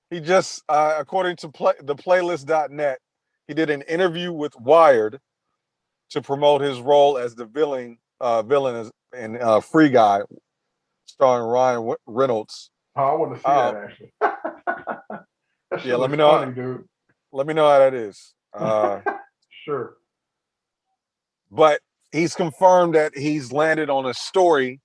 He just, according to the playlist.net, he did an interview with Wired to promote his role as the villain in Free Guy, starring Ryan Reynolds. Oh, I want to see that actually. That Yeah, let me know. Funny, dude. Let me know how that is. Sure. But he's confirmed that he's landed on a story.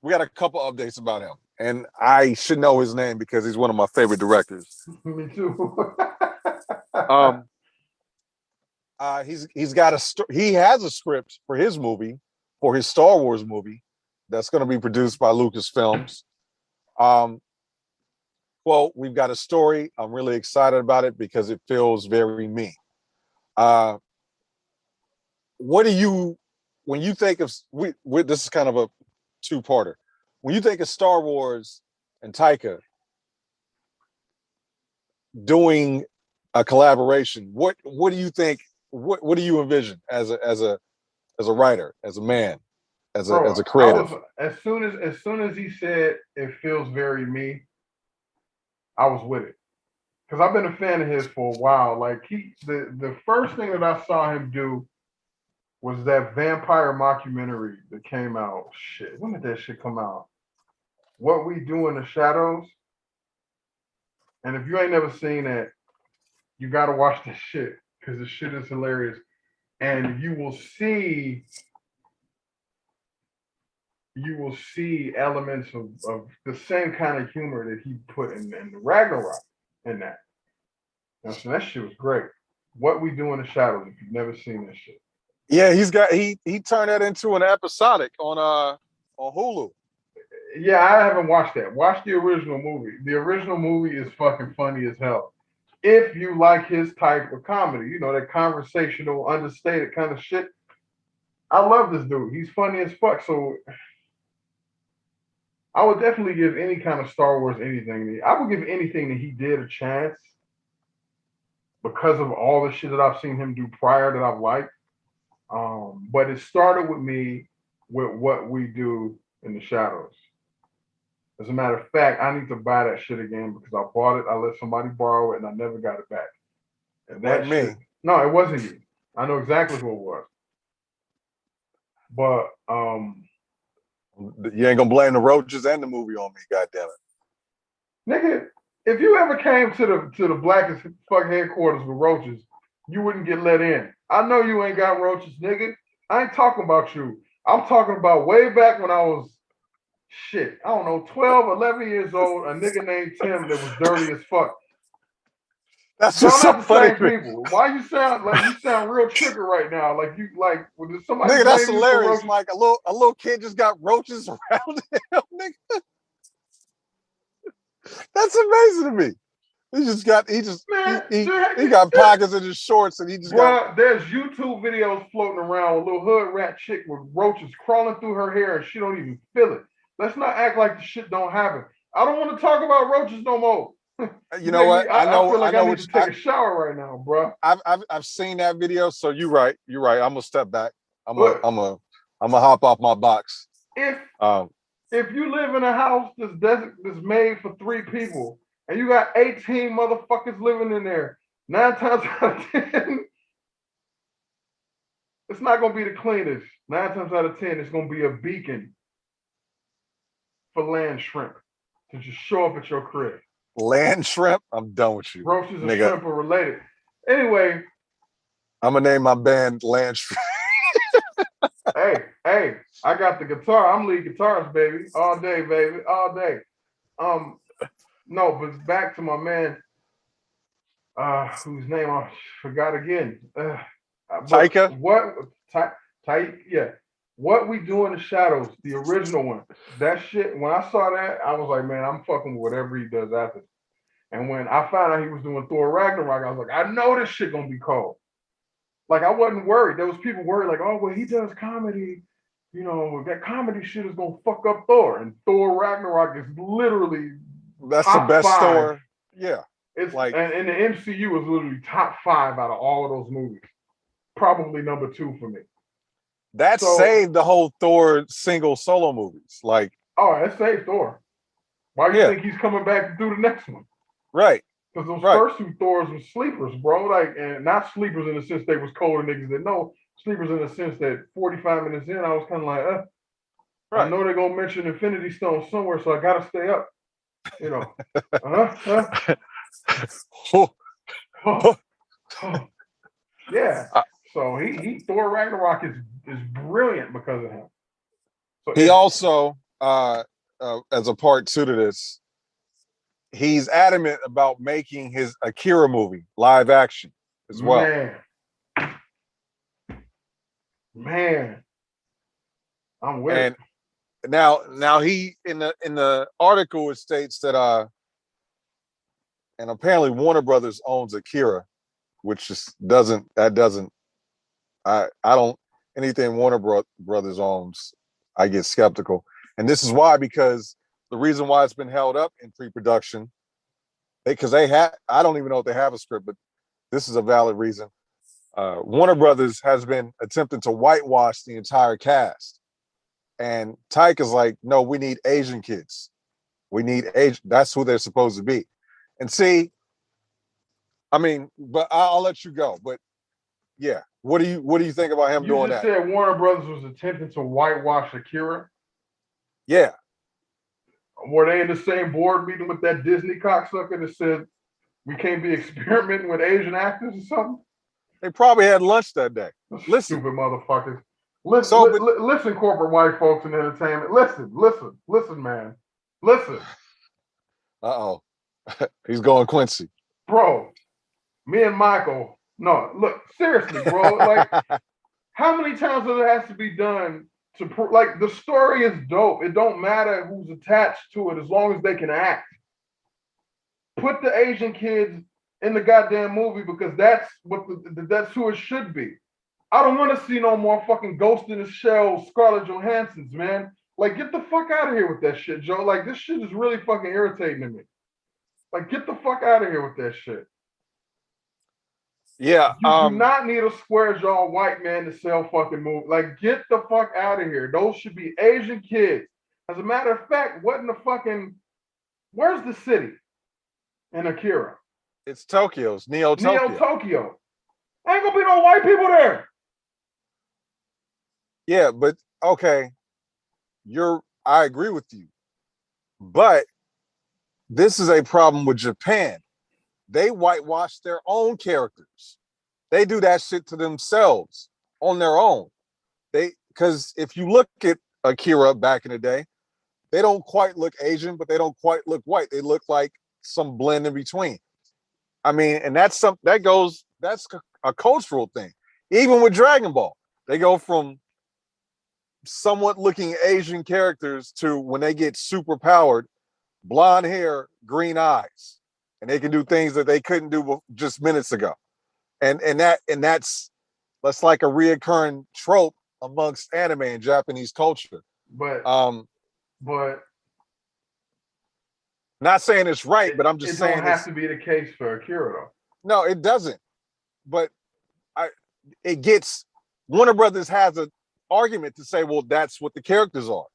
We got a couple updates about him, and I should know his name because he's one of my favorite directors. Me too. He's got he has a script for his movie, for his Star Wars movie, that's going to be produced by Lucasfilms. Well, we've got a story. I'm really excited about it because it feels very me. What do you, when you think of, this is kind of a two-parter. When you think of Star Wars and Taika doing a collaboration, what do you think? What do you envision as a writer, as a man, as Bro, a I creative? was as soon as he said it feels very me, I was with it. Because I've been a fan of his for a while. Like the first thing that I saw him do was that vampire mockumentary that came out. Shit, when did that shit come out? What We Do in the Shadows. And if you ain't never seen that, you gotta watch this shit because the shit is hilarious. And you will see elements of the same kind of humor that he put in the Ragnarok in that. So that shit was great. What We Do in the Shadows, if you've never seen that shit. Yeah, he turned that into an episodic on Hulu. Yeah, I haven't watched that. Watch the original movie. The original movie is fucking funny as hell. If you like his type of comedy, you know, that conversational, understated kind of shit. I love this dude. He's funny as fuck. So I would definitely give any kind of Star Wars anything. I would give anything that he did a chance because of all the shit that I've seen him do prior that I've liked. But it started with me with What We Do in the Shadows. As a matter of fact, I need to buy that shit again because I bought it, I let somebody borrow it, and I never got it back. And that shit, me. no, it wasn't you. I know exactly who it was. But you ain't gonna blame the roaches and the movie on me, goddamn it. Nigga, if you ever came to the blackest fuck headquarters with roaches, you wouldn't get let in. I know you ain't got roaches, nigga. I ain't talking about you. I'm talking about way back when I was shit, I don't know, 12, 11 years old, a nigga named Tim that was dirty as fuck. That's Y'all just so not the funny. same people. Why you sound real trigger right now? Like you like when somebody Nigga, that's blame you for hilarious. roaches? Like a little kid just got roaches around him, nigga. That's amazing to me. He got pockets in his shorts and he just got. There's YouTube videos floating around with a little hood rat chick with roaches crawling through her hair and she don't even feel it. Let's not act like the shit don't happen. I don't want to talk about roaches no more. You know what? I feel like I need to take a shower right now, bro. I've seen that video, so you're right. You're right. I'm gonna step back. I'm gonna hop off my box. If you live in a house that's made for 3 people and you got 18 motherfuckers living in there, 9 times out of 10, it's not gonna be the cleanest. 9 times out of 10, it's gonna be a beacon for land shrimp to just show up at your crib. Land shrimp? I'm done with you. Roaches and shrimp are related. Anyway, I'm gonna name my band Land Shrimp. hey, I got the guitar. I'm lead guitarist, baby. All day, baby. All day. No, but back to my man, whose name I forgot again. Taika? Yeah. What We Do in the Shadows, the original one. That shit, when I saw that, I was like, man, I'm fucking with whatever he does after. And when I found out he was doing Thor Ragnarok, I was like, I know this shit gonna be cold. Like, I wasn't worried. There was people worried, like, oh, well, he does comedy. You know, that comedy shit is gonna fuck up Thor. And Thor Ragnarok is literally that's the best 5. Thor. Yeah. It's like, and the MCU is literally top 5 out of all of those movies. Probably number 2 for me. That saved the whole Thor single solo movies. Like, it saved Thor. Why do you think he's coming back to do the next one? Right. Because those first 2 Thors were sleepers, bro. Like, and not sleepers in the sense they was colder niggas that know. Sleepers in the sense that 45 minutes in, I was kind of like, I know they're gonna mention Infinity Stone somewhere, so I gotta stay up. You know. Yeah. So he Thor Ragnarok is brilliant because of him. So he also, as a part 2 to this, he's adamant about making his Akira movie live action as well. Man, I'm with it. Now he in the article it states that and apparently Warner Brothers owns Akira, which just doesn't. I don't anything Warner Brothers owns. I get skeptical, and this is why, because the reason why it's been held up in pre-production, because they had. I don't even know if they have a script, but this is a valid reason. Warner Brothers has been attempting to whitewash the entire cast, and Taika's like, no, we need Asian kids. We need Asian. That's who they're supposed to be. And see, I mean, but I'll let you go. But yeah, what do you think about him doing just that? said Warner Brothers was attempting to whitewash Akira. Yeah. Were they in the same board meeting with that Disney cocksucker that said we can't be experimenting with Asian actors or something? They probably had lunch that day. Listen, stupid motherfuckers. Listen, corporate white folks in entertainment. Listen, man. Listen. Uh-oh. He's going Quincy. Bro, me and Michael, no, look, seriously, bro. Like, how many times does it have to be done to like, the story is dope. It don't matter who's attached to it as long as they can act. Put the Asian kids in the goddamn movie because that's who it should be. I don't want to see no more fucking Ghost in the Shell Scarlett Johansson's, man. Like, get the fuck out of here with that shit, Joe. Like, this shit is really fucking irritating to me. Like, get the fuck out of here with that shit. Yeah. You do not need a square jaw white man to sell fucking movies. Like, get the fuck out of here. Those should be Asian kids. As a matter of fact, where's the city in Akira? It's Tokyo's Neo Tokyo. Neo Tokyo. Ain't gonna be no white people there. Yeah, but okay. I agree with you. But this is a problem with Japan. They whitewash their own characters. They do that shit to themselves on their own. Because if you look at Akira back in the day, they don't quite look Asian, but they don't quite look white. They look like some blend in between. I mean, and that's a cultural thing. Even with Dragon Ball, they go from somewhat looking Asian characters to, when they get super powered, blonde hair, green eyes, and they can do things that they couldn't do just minutes ago. And that's like a reoccurring trope amongst anime and Japanese culture. But not saying it's right, but I'm just saying it don't have to be the case for Akira though. No, it doesn't. But Warner Brothers has an argument to say, well, that's what the characters are.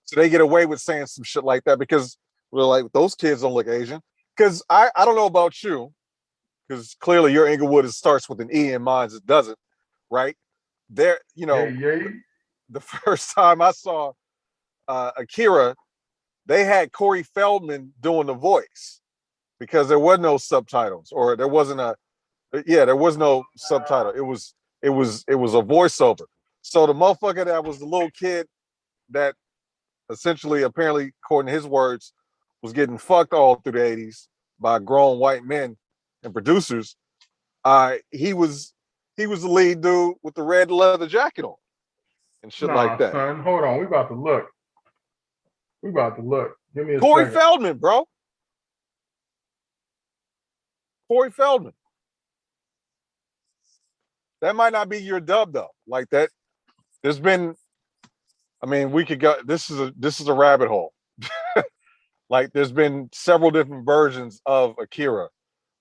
So they get away with saying some shit like that because we're like, those kids don't look Asian. Because I don't know about you, because clearly your Inglewood starts with an E and mine's it doesn't, right? The first time I saw Akira, they had Corey Feldman doing the voice because there was no subtitles, or there was no subtitle. It was a voiceover. So the motherfucker that was the little kid that essentially, apparently, according to his words, was getting fucked all through the 80s by grown white men and producers. He was the lead dude with the red leather jacket on and shit like that. Son, hold on. We about to look. Give me a Corey second. Feldman, bro. Corey Feldman. That might not be your dub though. Like that. There's been. I mean, we could go. This is a rabbit hole. Like, there's been several different versions of Akira.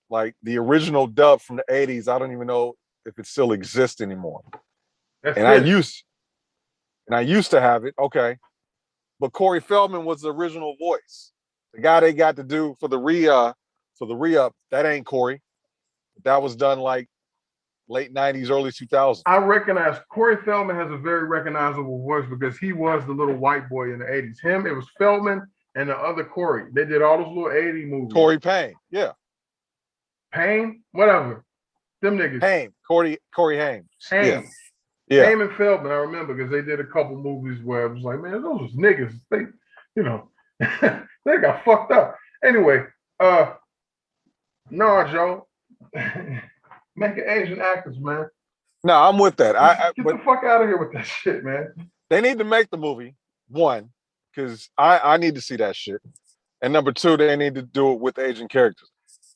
Like the original dub from the 80s. I don't even know if it still exists anymore. I used to have it. Okay. But Corey Feldman was the original voice. The guy they got to do for the re-up, that ain't Corey. That was done like late 90s, early 2000s. I recognize Corey Feldman has a very recognizable voice because he was the little white boy in the 80s. It was Feldman and the other Corey. They did all those little 80 movies. Corey Payne, yeah. Payne? Whatever. Them niggas. Payne. Corey Haim. Haim. Yeah. Haim and Feldman, I remember, because they did a couple movies where it was like, man, those was niggas. They, they got fucked up. Anyway, no, Joe. Make it Asian actors, man. No, I'm with that. Get the fuck out of here with that shit, man. They need to make the movie, one, because I need to see that shit. And number two, they need to do it with Asian characters.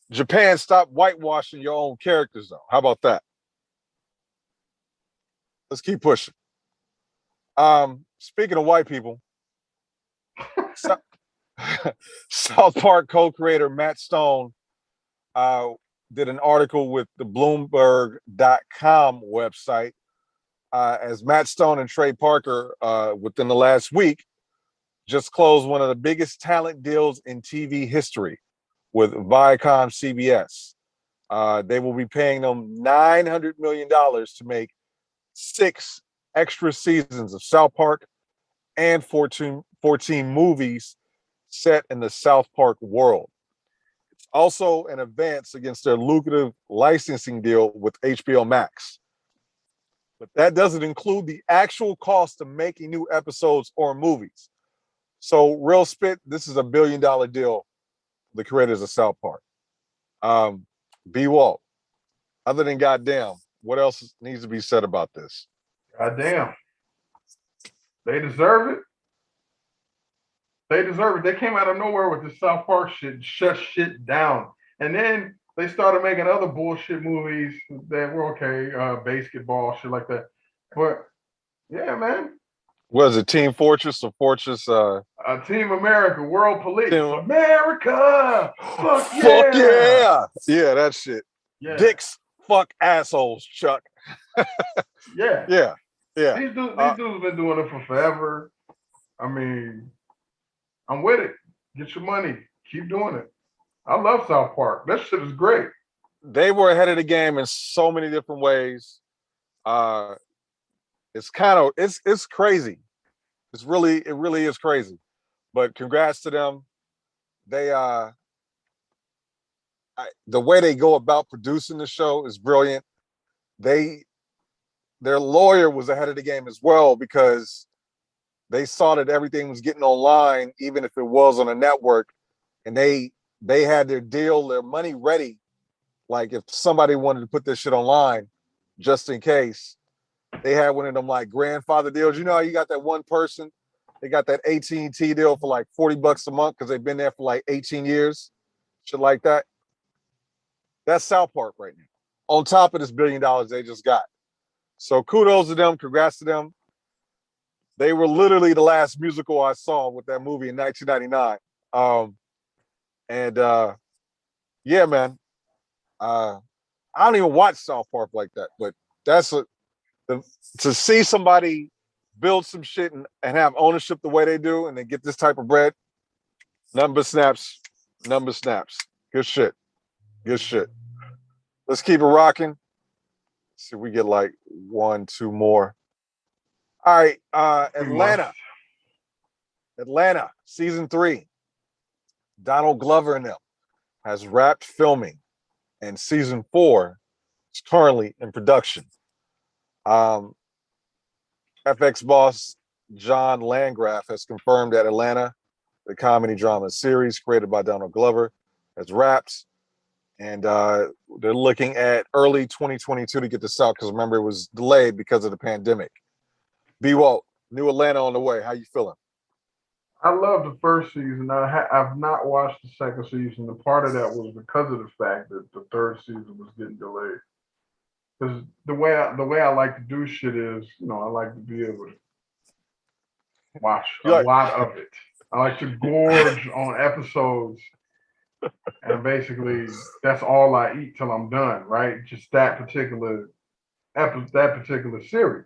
Japan, stop whitewashing your own characters, though. How about that? Let's keep pushing. Speaking of white people, South Park co-creator Matt Stone did an article with the Bloomberg.com website as Matt Stone and Trey Parker within the last week just closed one of the biggest talent deals in TV history with Viacom CBS. They will be paying them $900 million to make 6 extra seasons of South Park and 14 movies set in the South Park world. It's also an advance against their lucrative licensing deal with HBO Max. But that doesn't include the actual cost of making new episodes or movies. So, real spit, this is a $1 billion deal. The creators of South Park. B. Walt, other than goddamn, what else needs to be said about this? Goddamn. They deserve it. They deserve it. They came out of nowhere with the South Park shit, shut shit down. And then they started making other bullshit movies that were okay, basketball, shit like that. But yeah, man. Was it Team Fortress or Fortress? Team America, World Police. America! Fuck yeah! Fuck yeah! Yeah, that shit. Yeah. Dicks, fuck assholes, Chuck. Yeah. Yeah. Yeah. These dudes have been doing it for forever. I mean, I'm with it. Get your money. Keep doing it. I love South Park. That shit is great. They were ahead of the game in so many different ways. It's kind of it's crazy. It really is crazy. But congrats to them. They the way they go about producing the show is brilliant. Their lawyer was ahead of the game as well because they saw that everything was getting online, even if it was on a network, and they had their deal, their money ready. Like if somebody wanted to put this shit online, just in case, they had one of them like grandfather deals. You know how you got that one person, they got that AT&T deal for like $40 a month because they've been there for like 18 years, shit like that. That's South Park right now. On top of this $1 billion they just got. So kudos to them, congrats to them. They were literally the last musical I saw with that movie in 1999. Yeah, man. I don't even watch South Park like that, but to see somebody build some shit and have ownership the way they do and then get this type of bread, number snaps. Good shit. Let's keep it rocking. See if we get like 1, 2 more. All right, Atlanta, season 3. Donald Glover and them has wrapped filming, and season 4 is currently in production. FX boss John Landgraf has confirmed that Atlanta, the comedy drama series created by Donald Glover, has wrapped, and they're looking at early 2022 to get this out because remember it was delayed because of the pandemic. B. Walt, new Atlanta on the way. How you feeling? I love the first season. I've not watched the second season. And part of that was because of the fact that the third season was getting delayed. Because the way I like to do shit is, I like to be able to watch a lot of it. I like to gorge on episodes, and basically that's all I eat till I'm done. Right? Just that particular series.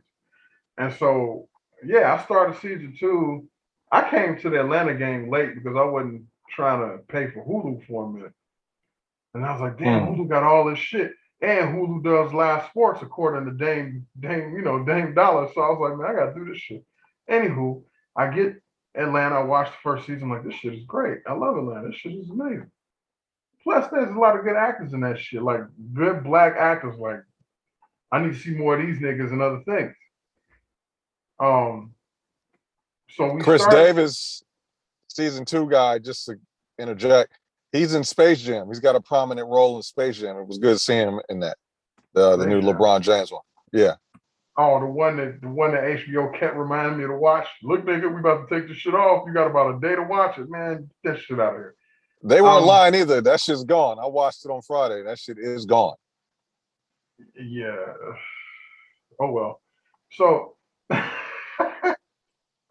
And so, yeah, I started season 2. I came to the Atlanta game late because I wasn't trying to pay for Hulu for a minute. And I was like, damn, Hulu got all this shit. And Hulu does live sports according to Dame Dollar. So I was like, man, I got to do this shit. Anywho, I get Atlanta. I watched the first season. I'm like, this shit is great. I love Atlanta. This shit is amazing. Plus, there's a lot of good actors in that shit. Like, good black actors. Like, I need to see more of these niggas and other things. So Chris Davis, season 2 guy, just to interject, he's in Space Jam. He's got a prominent role in Space Jam. It was good seeing him in that. The new LeBron James one. Yeah. Oh, the one that HBO kept reminding me to watch. Look, nigga, we about to take this shit off. You got about a day to watch it, man. Get that shit out of here. They weren't lying either. That shit's gone. I watched it on Friday. That shit is gone. Yeah. Oh well. So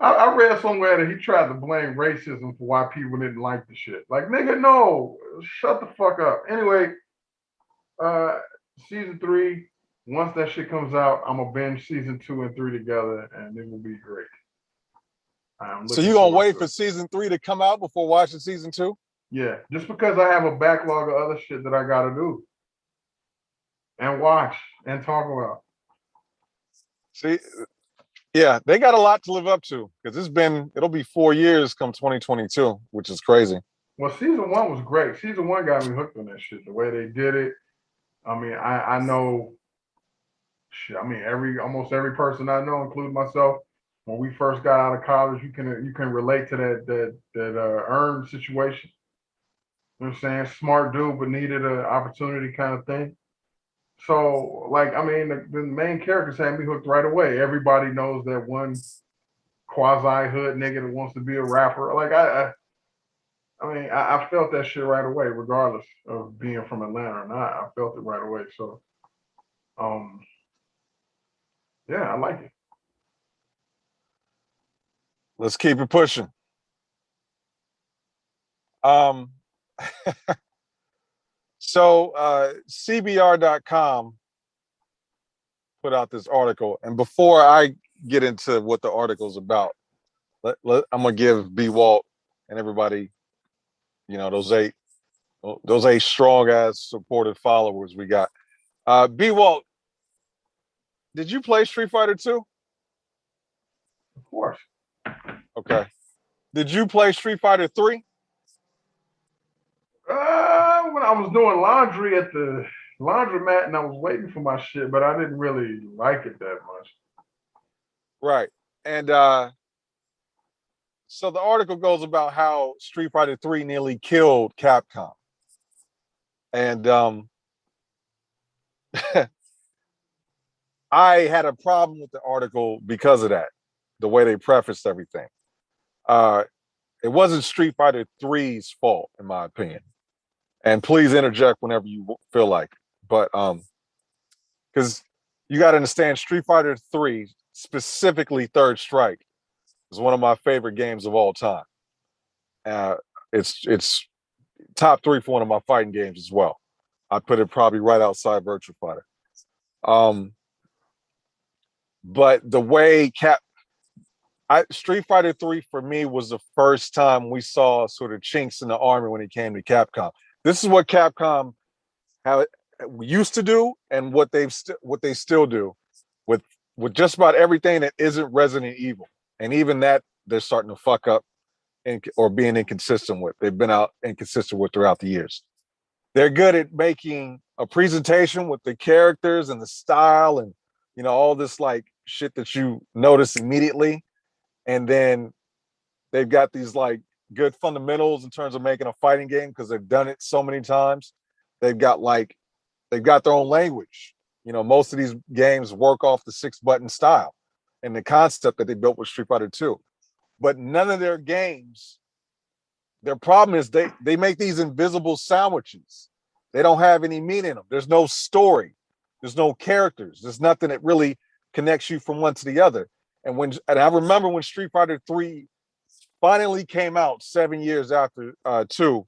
I read somewhere that he tried to blame racism for why people didn't like the shit. Like, nigga, no, shut the fuck up. Anyway, season 3, once that shit comes out, I'm gonna binge season 2 and 3 together, and it will be great. So you gonna wait for season 3 to come out before watching season 2? Yeah, just because I have a backlog of other shit that I gotta do and watch and talk about. See, yeah, they got a lot to live up to because it'll be 4 years come 2022, which is crazy. Well, season 1 was great. Season 1 got me hooked on that shit. The way they did it. I mean, I know. Shit, I mean, almost every person I know, including myself, when we first got out of college, you can relate to that earned situation. You know what I'm saying? Smart dude, but needed an opportunity kind of thing. So, like, I mean, the main characters had me hooked right away. Everybody knows that one quasi hood nigga that wants to be a rapper. Like, I felt that shit right away, regardless of being from Atlanta or not. I felt it right away. So, yeah, I like it. Let's keep it pushing. So CBR.com put out this article, and before I get into what the article's about, I'm gonna give B Walt and everybody, those eight strong ass supportive followers we got. B Walt, did you play Street Fighter 2? Of course. Okay. Did you play Street Fighter 3? When I was doing laundry at the laundromat and I was waiting for my shit, but I didn't really like it that much. Right. And so the article goes about how Street Fighter 3 nearly killed Capcom. And I had a problem with the article because of that, the way they prefaced everything. It wasn't Street Fighter 3's fault, in my opinion. And please interject whenever you feel like. But because you got to understand, Street Fighter 3, specifically Third Strike, is one of my favorite games of all time. It's top 3 for one of my fighting games as well. I put it probably right outside Virtua Fighter. But the way Street Fighter 3 for me was the first time we saw sort of chinks in the armor when it came to Capcom. This is what Capcom used to do and what they still do with just about everything that isn't Resident Evil. And even that they're starting to fuck up or being inconsistent with. They've been out inconsistent with throughout the years. They're good at making a presentation with the characters and the style and all this like shit that you notice immediately. And then they've got these like good fundamentals in terms of making a fighting game because they've done it so many times. They've got their own language. Most of these games work off the 6-button style and the concept that they built with Street Fighter 2. But none of their games, their problem is they make these invisible sandwiches. They don't have any meaning in them. There's no story. There's no characters. There's nothing that really connects you from one to the other. And I remember when Street Fighter 3 finally came out 7 years after 2,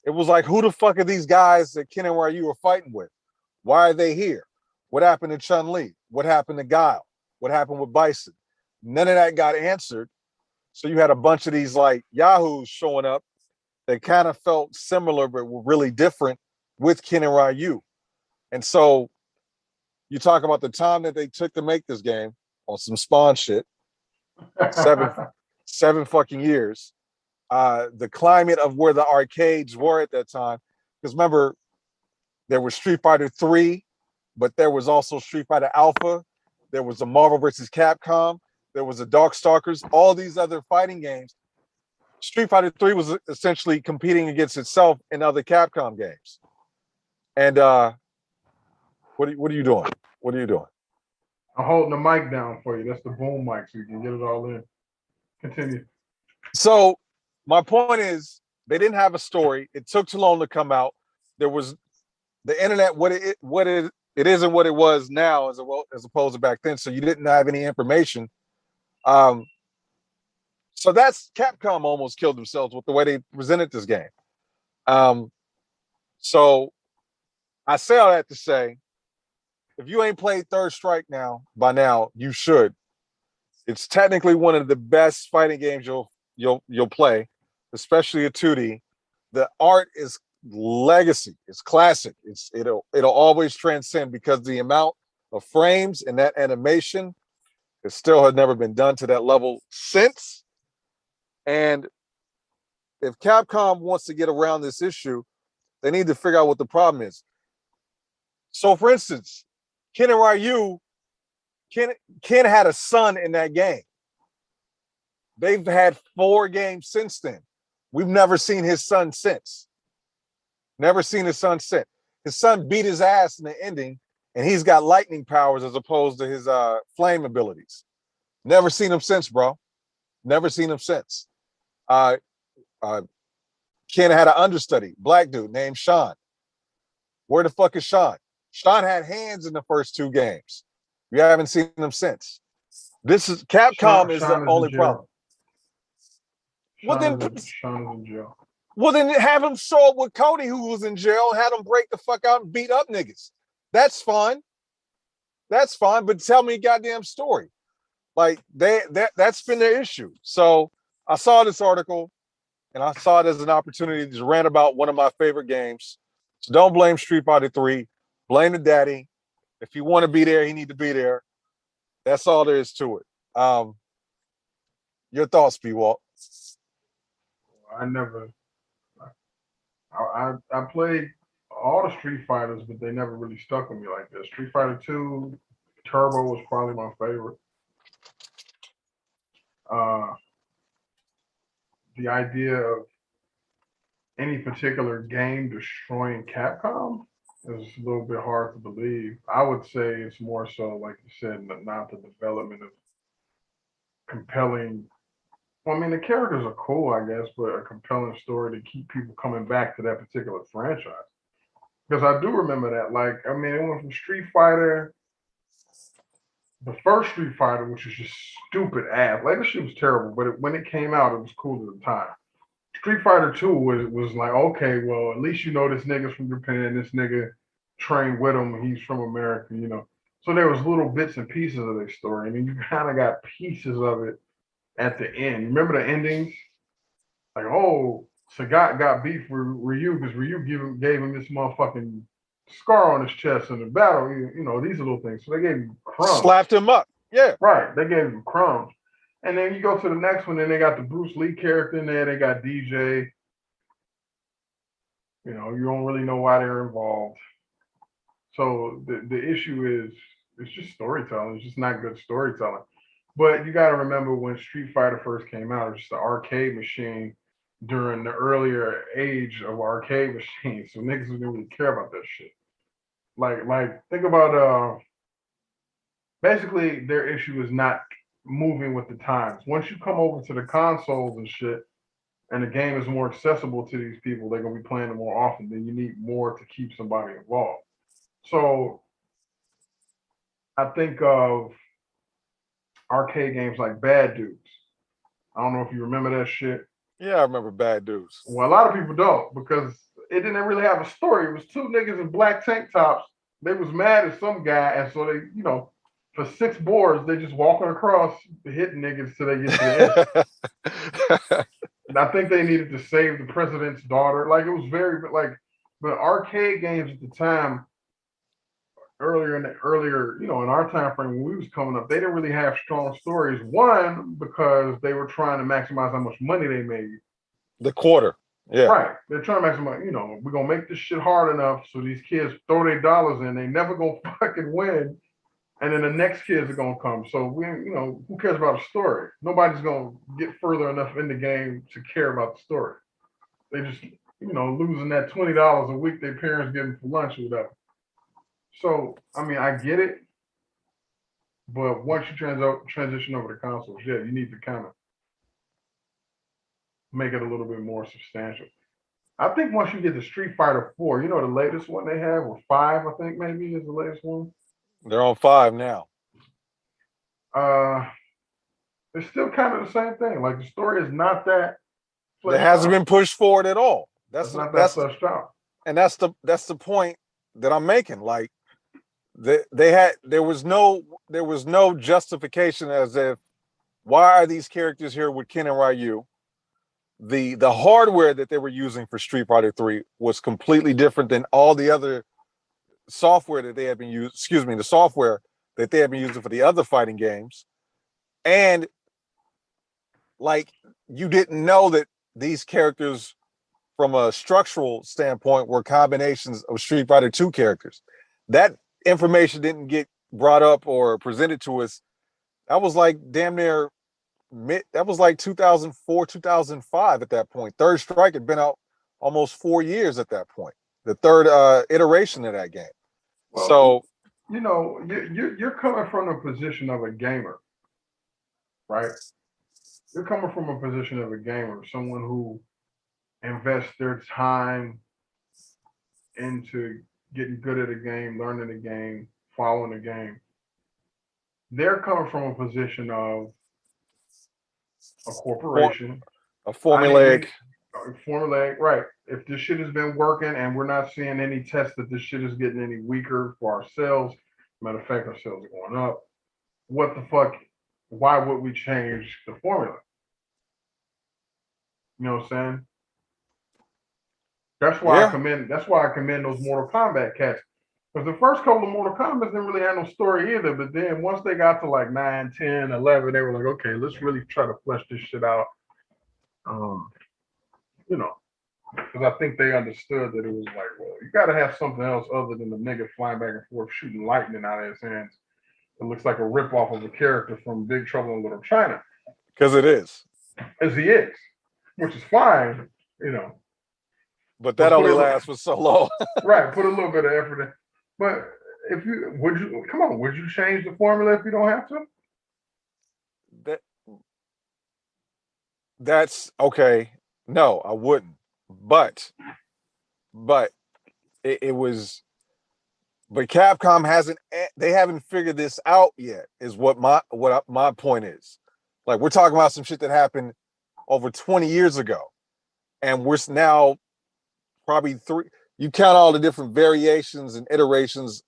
it was like, who the fuck are these guys that Ken and Ryu were fighting with? Why are they here? What happened to Chun-Li? What happened to Guile? What happened with Bison? None of that got answered. So you had a bunch of these like yahoos showing up that kind of felt similar but were really different with Ken and Ryu. And so you talk about the time that they took to make this game on some Spawn shit, seven fucking years. The climate of where the arcades were at that time, because remember, there was Street Fighter 3, but there was also Street Fighter Alpha. There was a Marvel vs. Capcom. There was a Darkstalkers. All these other fighting games. Street Fighter 3 was essentially competing against itself in other Capcom games. And what are you doing? What are you doing? I'm holding the mic down for you. That's the boom mic, so you can get it all in. Continue. So my point is, They didn't have a story. It took too long to come out. There was the internet, it isn't what it was now as opposed to back then. So you didn't have any information. So that's Capcom almost killed themselves with the way they presented this game. So I say all that to say, if you ain't played Third Strike by now, you should. It's technically one of the best fighting games you'll play, especially a 2D. The art is legacy. It's classic. It'll always transcend because the amount of frames and that animation, it still has never been done to that level since. And if Capcom wants to get around this issue, they need to figure out what the problem is. So, for instance, Ken and Ryu, Ken had a son in that game. They've had 4 games since then. We've never seen his son since. Never seen his son since. His son beat his ass in the ending, and he's got lightning powers as opposed to his flame abilities. Never seen him since, bro. Never seen him since. Ken had an understudy, black dude named Sean. Where the fuck is Sean? Sean had hands in the first 2 games. We haven't seen him since. This is Capcom is the only problem. Sean is in jail. Well, then have him show up with Cody, who was in jail, and had him break the fuck out and beat up niggas. That's fine. That's fine, but tell me a goddamn story. Like that's been their issue. So I saw this article, and I saw it as an opportunity to rant about one of my favorite games. So don't blame Street Fighter 3. Blame the daddy. If you want to be there, he need to be there. That's all there is to it. Your thoughts, P. Walt? I played all the Street Fighters, but they never really stuck with me like this. Street Fighter 2, Turbo was probably my favorite. The idea of any particular game destroying Capcom is a little bit hard to believe. I would say it's more so, like you said, not the development of compelling. Well, I mean, the characters are cool, I guess, but a compelling story to keep people coming back to that particular franchise. Because I do remember that. Like, I mean, it went from Street Fighter, the first Street Fighter, which was just stupid ass. Like, the shit was terrible, but when it came out, it was cool at the time. Street Fighter 2 was like, okay, well, at least you know this nigga's from Japan, this nigga trained with him, he's from America, you know. So there was little bits and pieces of their story, and then you kind of got pieces of it at the end. Remember the endings? Like, oh, Sagat got beef with Ryu because Ryu gave him this motherfucking scar on his chest in the battle. You know, these are little things. So they gave him crumbs. Slapped him up. Yeah. Right. They gave him crumbs. And then you go to the next one, and they got the Bruce Lee character in there. They got DJ. You know, you don't really know why they're involved. So the issue is, it's just storytelling. It's just not good storytelling. But you got to remember when Street Fighter first came out, it was just an arcade machine during the earlier age of arcade machines. So niggas didn't really care about that shit. Like think about basically their issue is not moving with the times. Once you come over to the consoles and shit, and the game is more accessible to these people, they're gonna be playing it more often. Then you need more to keep somebody involved. So I think of arcade games like Bad Dudes. I don't know if you remember that shit. Yeah, I remember Bad Dudes. Well, a lot of people don't because it didn't really have a story. It was 2 niggas in black tank tops. They was mad at some guy, and so they, you know, for 6 boards, they just walking across hitting niggas till they get to the end. And I think they needed to save the president's daughter. Like, it was very, like, but arcade games at the time, earlier, you know, in our time frame when we was coming up, they didn't really have strong stories. One, because they were trying to maximize how much money they made. The quarter. Yeah. Right. They're trying to maximize, you know, we're gonna make this shit hard enough so these kids throw their dollars in, they never gonna fucking win. And then the next kids are gonna come. So we, you know, who cares about a story? Nobody's gonna get further enough in the game to care about the story. They just, you know, losing that $20 a week their parents get them for lunch or whatever. So, I mean, I get it, but once you transition over to consoles, yeah, you need to kind of make it a little bit more substantial. I think once you get to Street Fighter 4, you know the latest one they have was 5, I think maybe is the latest one. They're on 5 now. Uh, it's still kind of the same thing. Like the story is not that It fleshed hasn't out. been pushed forward at all. It's not that fleshed out. And that's the point that I'm making. Like there was no justification as if why are these characters here with Ken and Ryu? The hardware that they were using for Street Fighter 3 was completely different than all the other software that they had been using. Excuse me, the software that they had been using for the other fighting games. And like you didn't know that these characters from a structural standpoint were combinations of Street Fighter 2 characters. That information didn't get brought up or presented to us. That was like damn near that was like 2004, 2005 at that point. Third Strike had been out almost 4 years at that point. The third iteration of that game. Well, so, you know, you're coming from the position of a gamer, right? You're coming from a position of a gamer, someone who invests their time into getting good at a game, learning the game, following the game. They're coming from a position of a corporation, a formulaic, right? If this shit has been working and we're not seeing any tests that this shit is getting any weaker for our sales, matter of fact, our sales are going up. What the fuck? Why would we change the formula? You know what I'm saying? That's why I commend. That's why I commend those Mortal Kombat cats. Because the first couple of Mortal Kombat didn't really have no story either. But then once they got to like 9, 10, 11, they were like, okay, let's really try to flesh this shit out. You know, because I think they understood that it was like, well, you got to have something else other than the nigga flying back and forth shooting lightning out of his hands. It looks like a ripoff of a character from Big Trouble in Little China. Because it is. As he is, which is fine, you know. But that only lasts for so long. Right, put a little bit of effort in. But if you would you change the formula if you don't have to? That's okay. No, I wouldn't. But it was. But Capcom haven't figured this out yet. Is what my point is. Like we're talking about some shit that happened over 20 years ago, and we're now probably you count all the different variations and iterations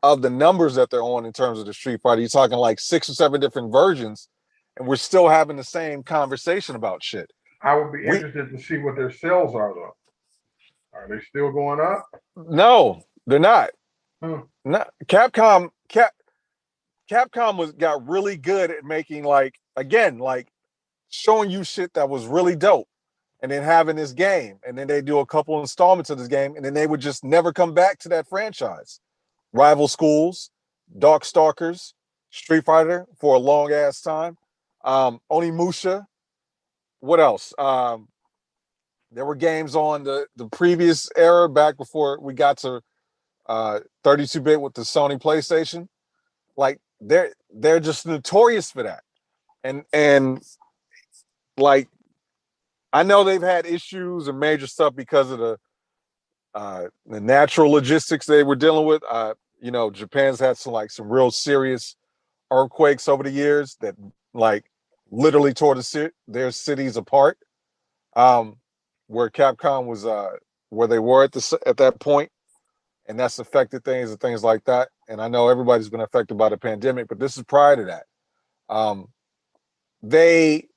of the numbers that they're on in terms of the Street Fighter. You're talking like 6 or 7 different versions, and we're still having the same conversation about shit. I would be interested to see what their sales are, though. Are they still going up? No, they're not. No, Capcom got really good at making like showing you shit that was really dope, and then having this game, and then they do a couple installments of this game, and then they would just never come back to that franchise. Rival Schools, Darkstalkers, Street Fighter for a long ass time, Onimusha. What else? There were games on the previous era back before we got to 32-bit with the Sony PlayStation. Like they're just notorious for that, and like I know they've had issues and major stuff because of the natural logistics they were dealing with. You know, Japan's had some real serious earthquakes over the years that like literally tore their cities apart. Where Capcom was where they were at that point, and that's affected things and things like that. And I know everybody's been affected by the pandemic, but this is prior to that. They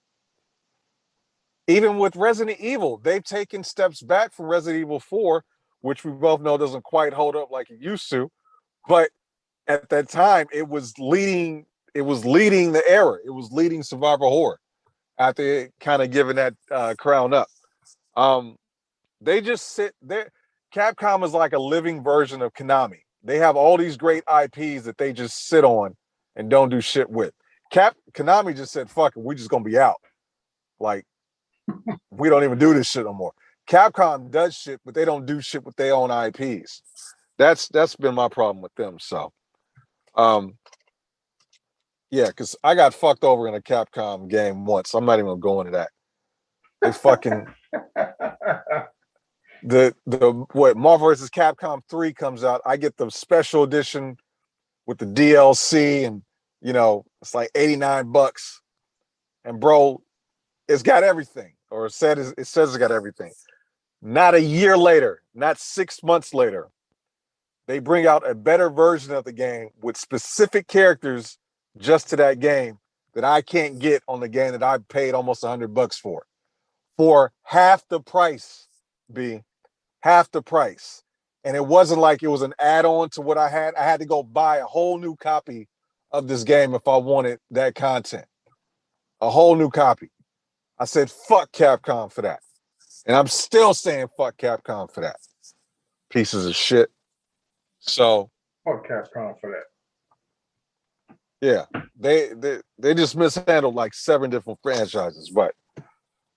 even with Resident Evil, they've taken steps back from Resident Evil 4, which we both know doesn't quite hold up like it used to. But at that time, it was leading the era. It was leading survival horror after kind of giving that crown up. They just sit there. Capcom is like a living version of Konami. They have all these great IPs that they just sit on and don't do shit with. Konami just said, fuck it, we just gonna be out. Like, we don't even do this shit no more. Capcom does shit, but they don't do shit with their own IPs. That's been my problem with them. So, yeah, because I got fucked over in a Capcom game once. I'm not even gonna go into that. They fucking what Marvel vs. Capcom 3 comes out, I get the special edition with the DLC, and it's like $89. And bro, it's got everything, or it says it's got everything. Not a year later, not 6 months later, they bring out a better version of the game with specific characters just to that game that I can't get on the game that I paid almost $100 for half the price, B, half the price. And it wasn't like it was an add-on to what I had. I had to go buy a whole new copy of this game if I wanted that content. A whole new copy. I said, fuck Capcom for that. And I'm still saying fuck Capcom for that. Pieces of shit. So fuck Capcom for that. Yeah, they just mishandled like 7 different franchises, but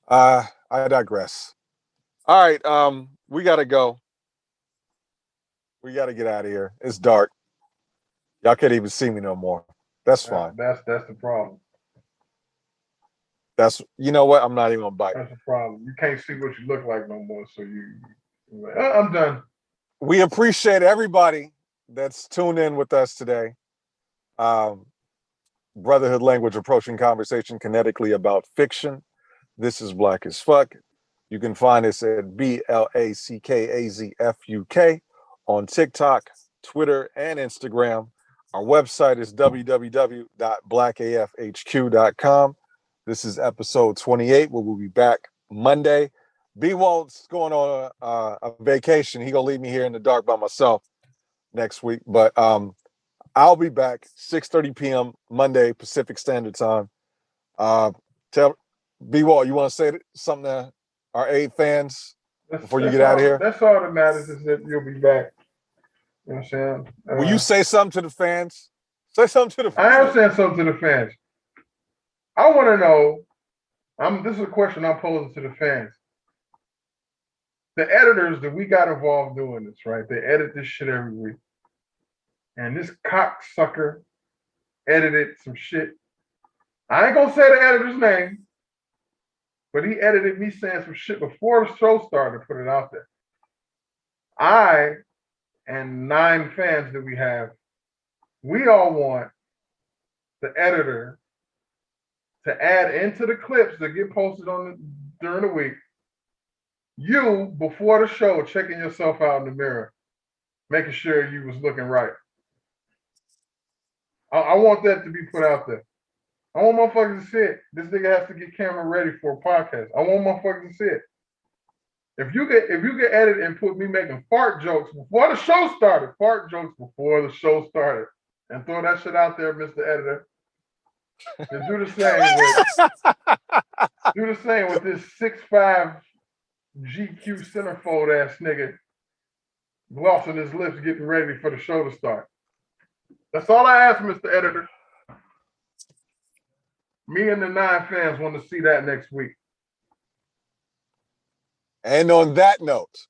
I digress. All right, we gotta go. We gotta get out of here. It's dark. Y'all can't even see me no more. That's fine. That's the problem. You know what? I'm not even gonna bite. That's the problem. You can't see what you look like no more. So you're like, I'm done. We appreciate everybody that's tuned in with us today. Brotherhood Language, approaching conversation kinetically about fiction. This is Black as Fuck. You can find us at BLACKAZFUK on TikTok, Twitter, and Instagram. Our website is www.blackafhq.com. This is episode 28, where we'll be back Monday. B Walt's going on a vacation. He gonna leave me here in the dark by myself next week. But I'll be back 6:30 p.m. Monday Pacific Standard Time. Tell B Walt, you want to say something to our 8 fans before you get out of here? That's all that matters, is that you'll be back. You know what I'm saying? Will you say something to the fans? Say something to the fans. I am saying something to the fans. I want to know. This is a question I'm posing to the fans. The editors that we got involved doing this, right? They edit this shit every week. And this cocksucker edited some shit. I ain't gonna say the editor's name, but he edited me saying some shit before the show started to put it out there. I and 9 fans that we have, we all want the editor to add into the clips that get posted during the week, you, before the show, checking yourself out in the mirror, making sure you was looking right. I want that to be put out there. I want motherfuckers to see it. This nigga has to get camera ready for a podcast. I want motherfuckers to see it. If you get edit and put me making fart jokes before the show started, and throw that shit out there, Mr. Editor, and do the same with this 6'5" GQ centerfold ass nigga glossing his lips, getting ready for the show to start. That's all I ask, Mr. Editor. Me and the 9 fans want to see that next week. And on that note,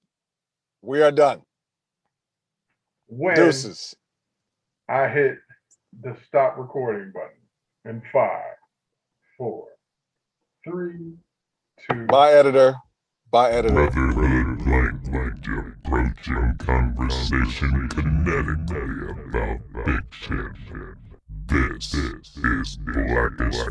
we are done. When Deuces. I hit the stop recording button in 5, 4, 3, 2. Bye, editor. Bye, editor. Brotherhood Language, approaching conversation kinetically about fiction. This is Black as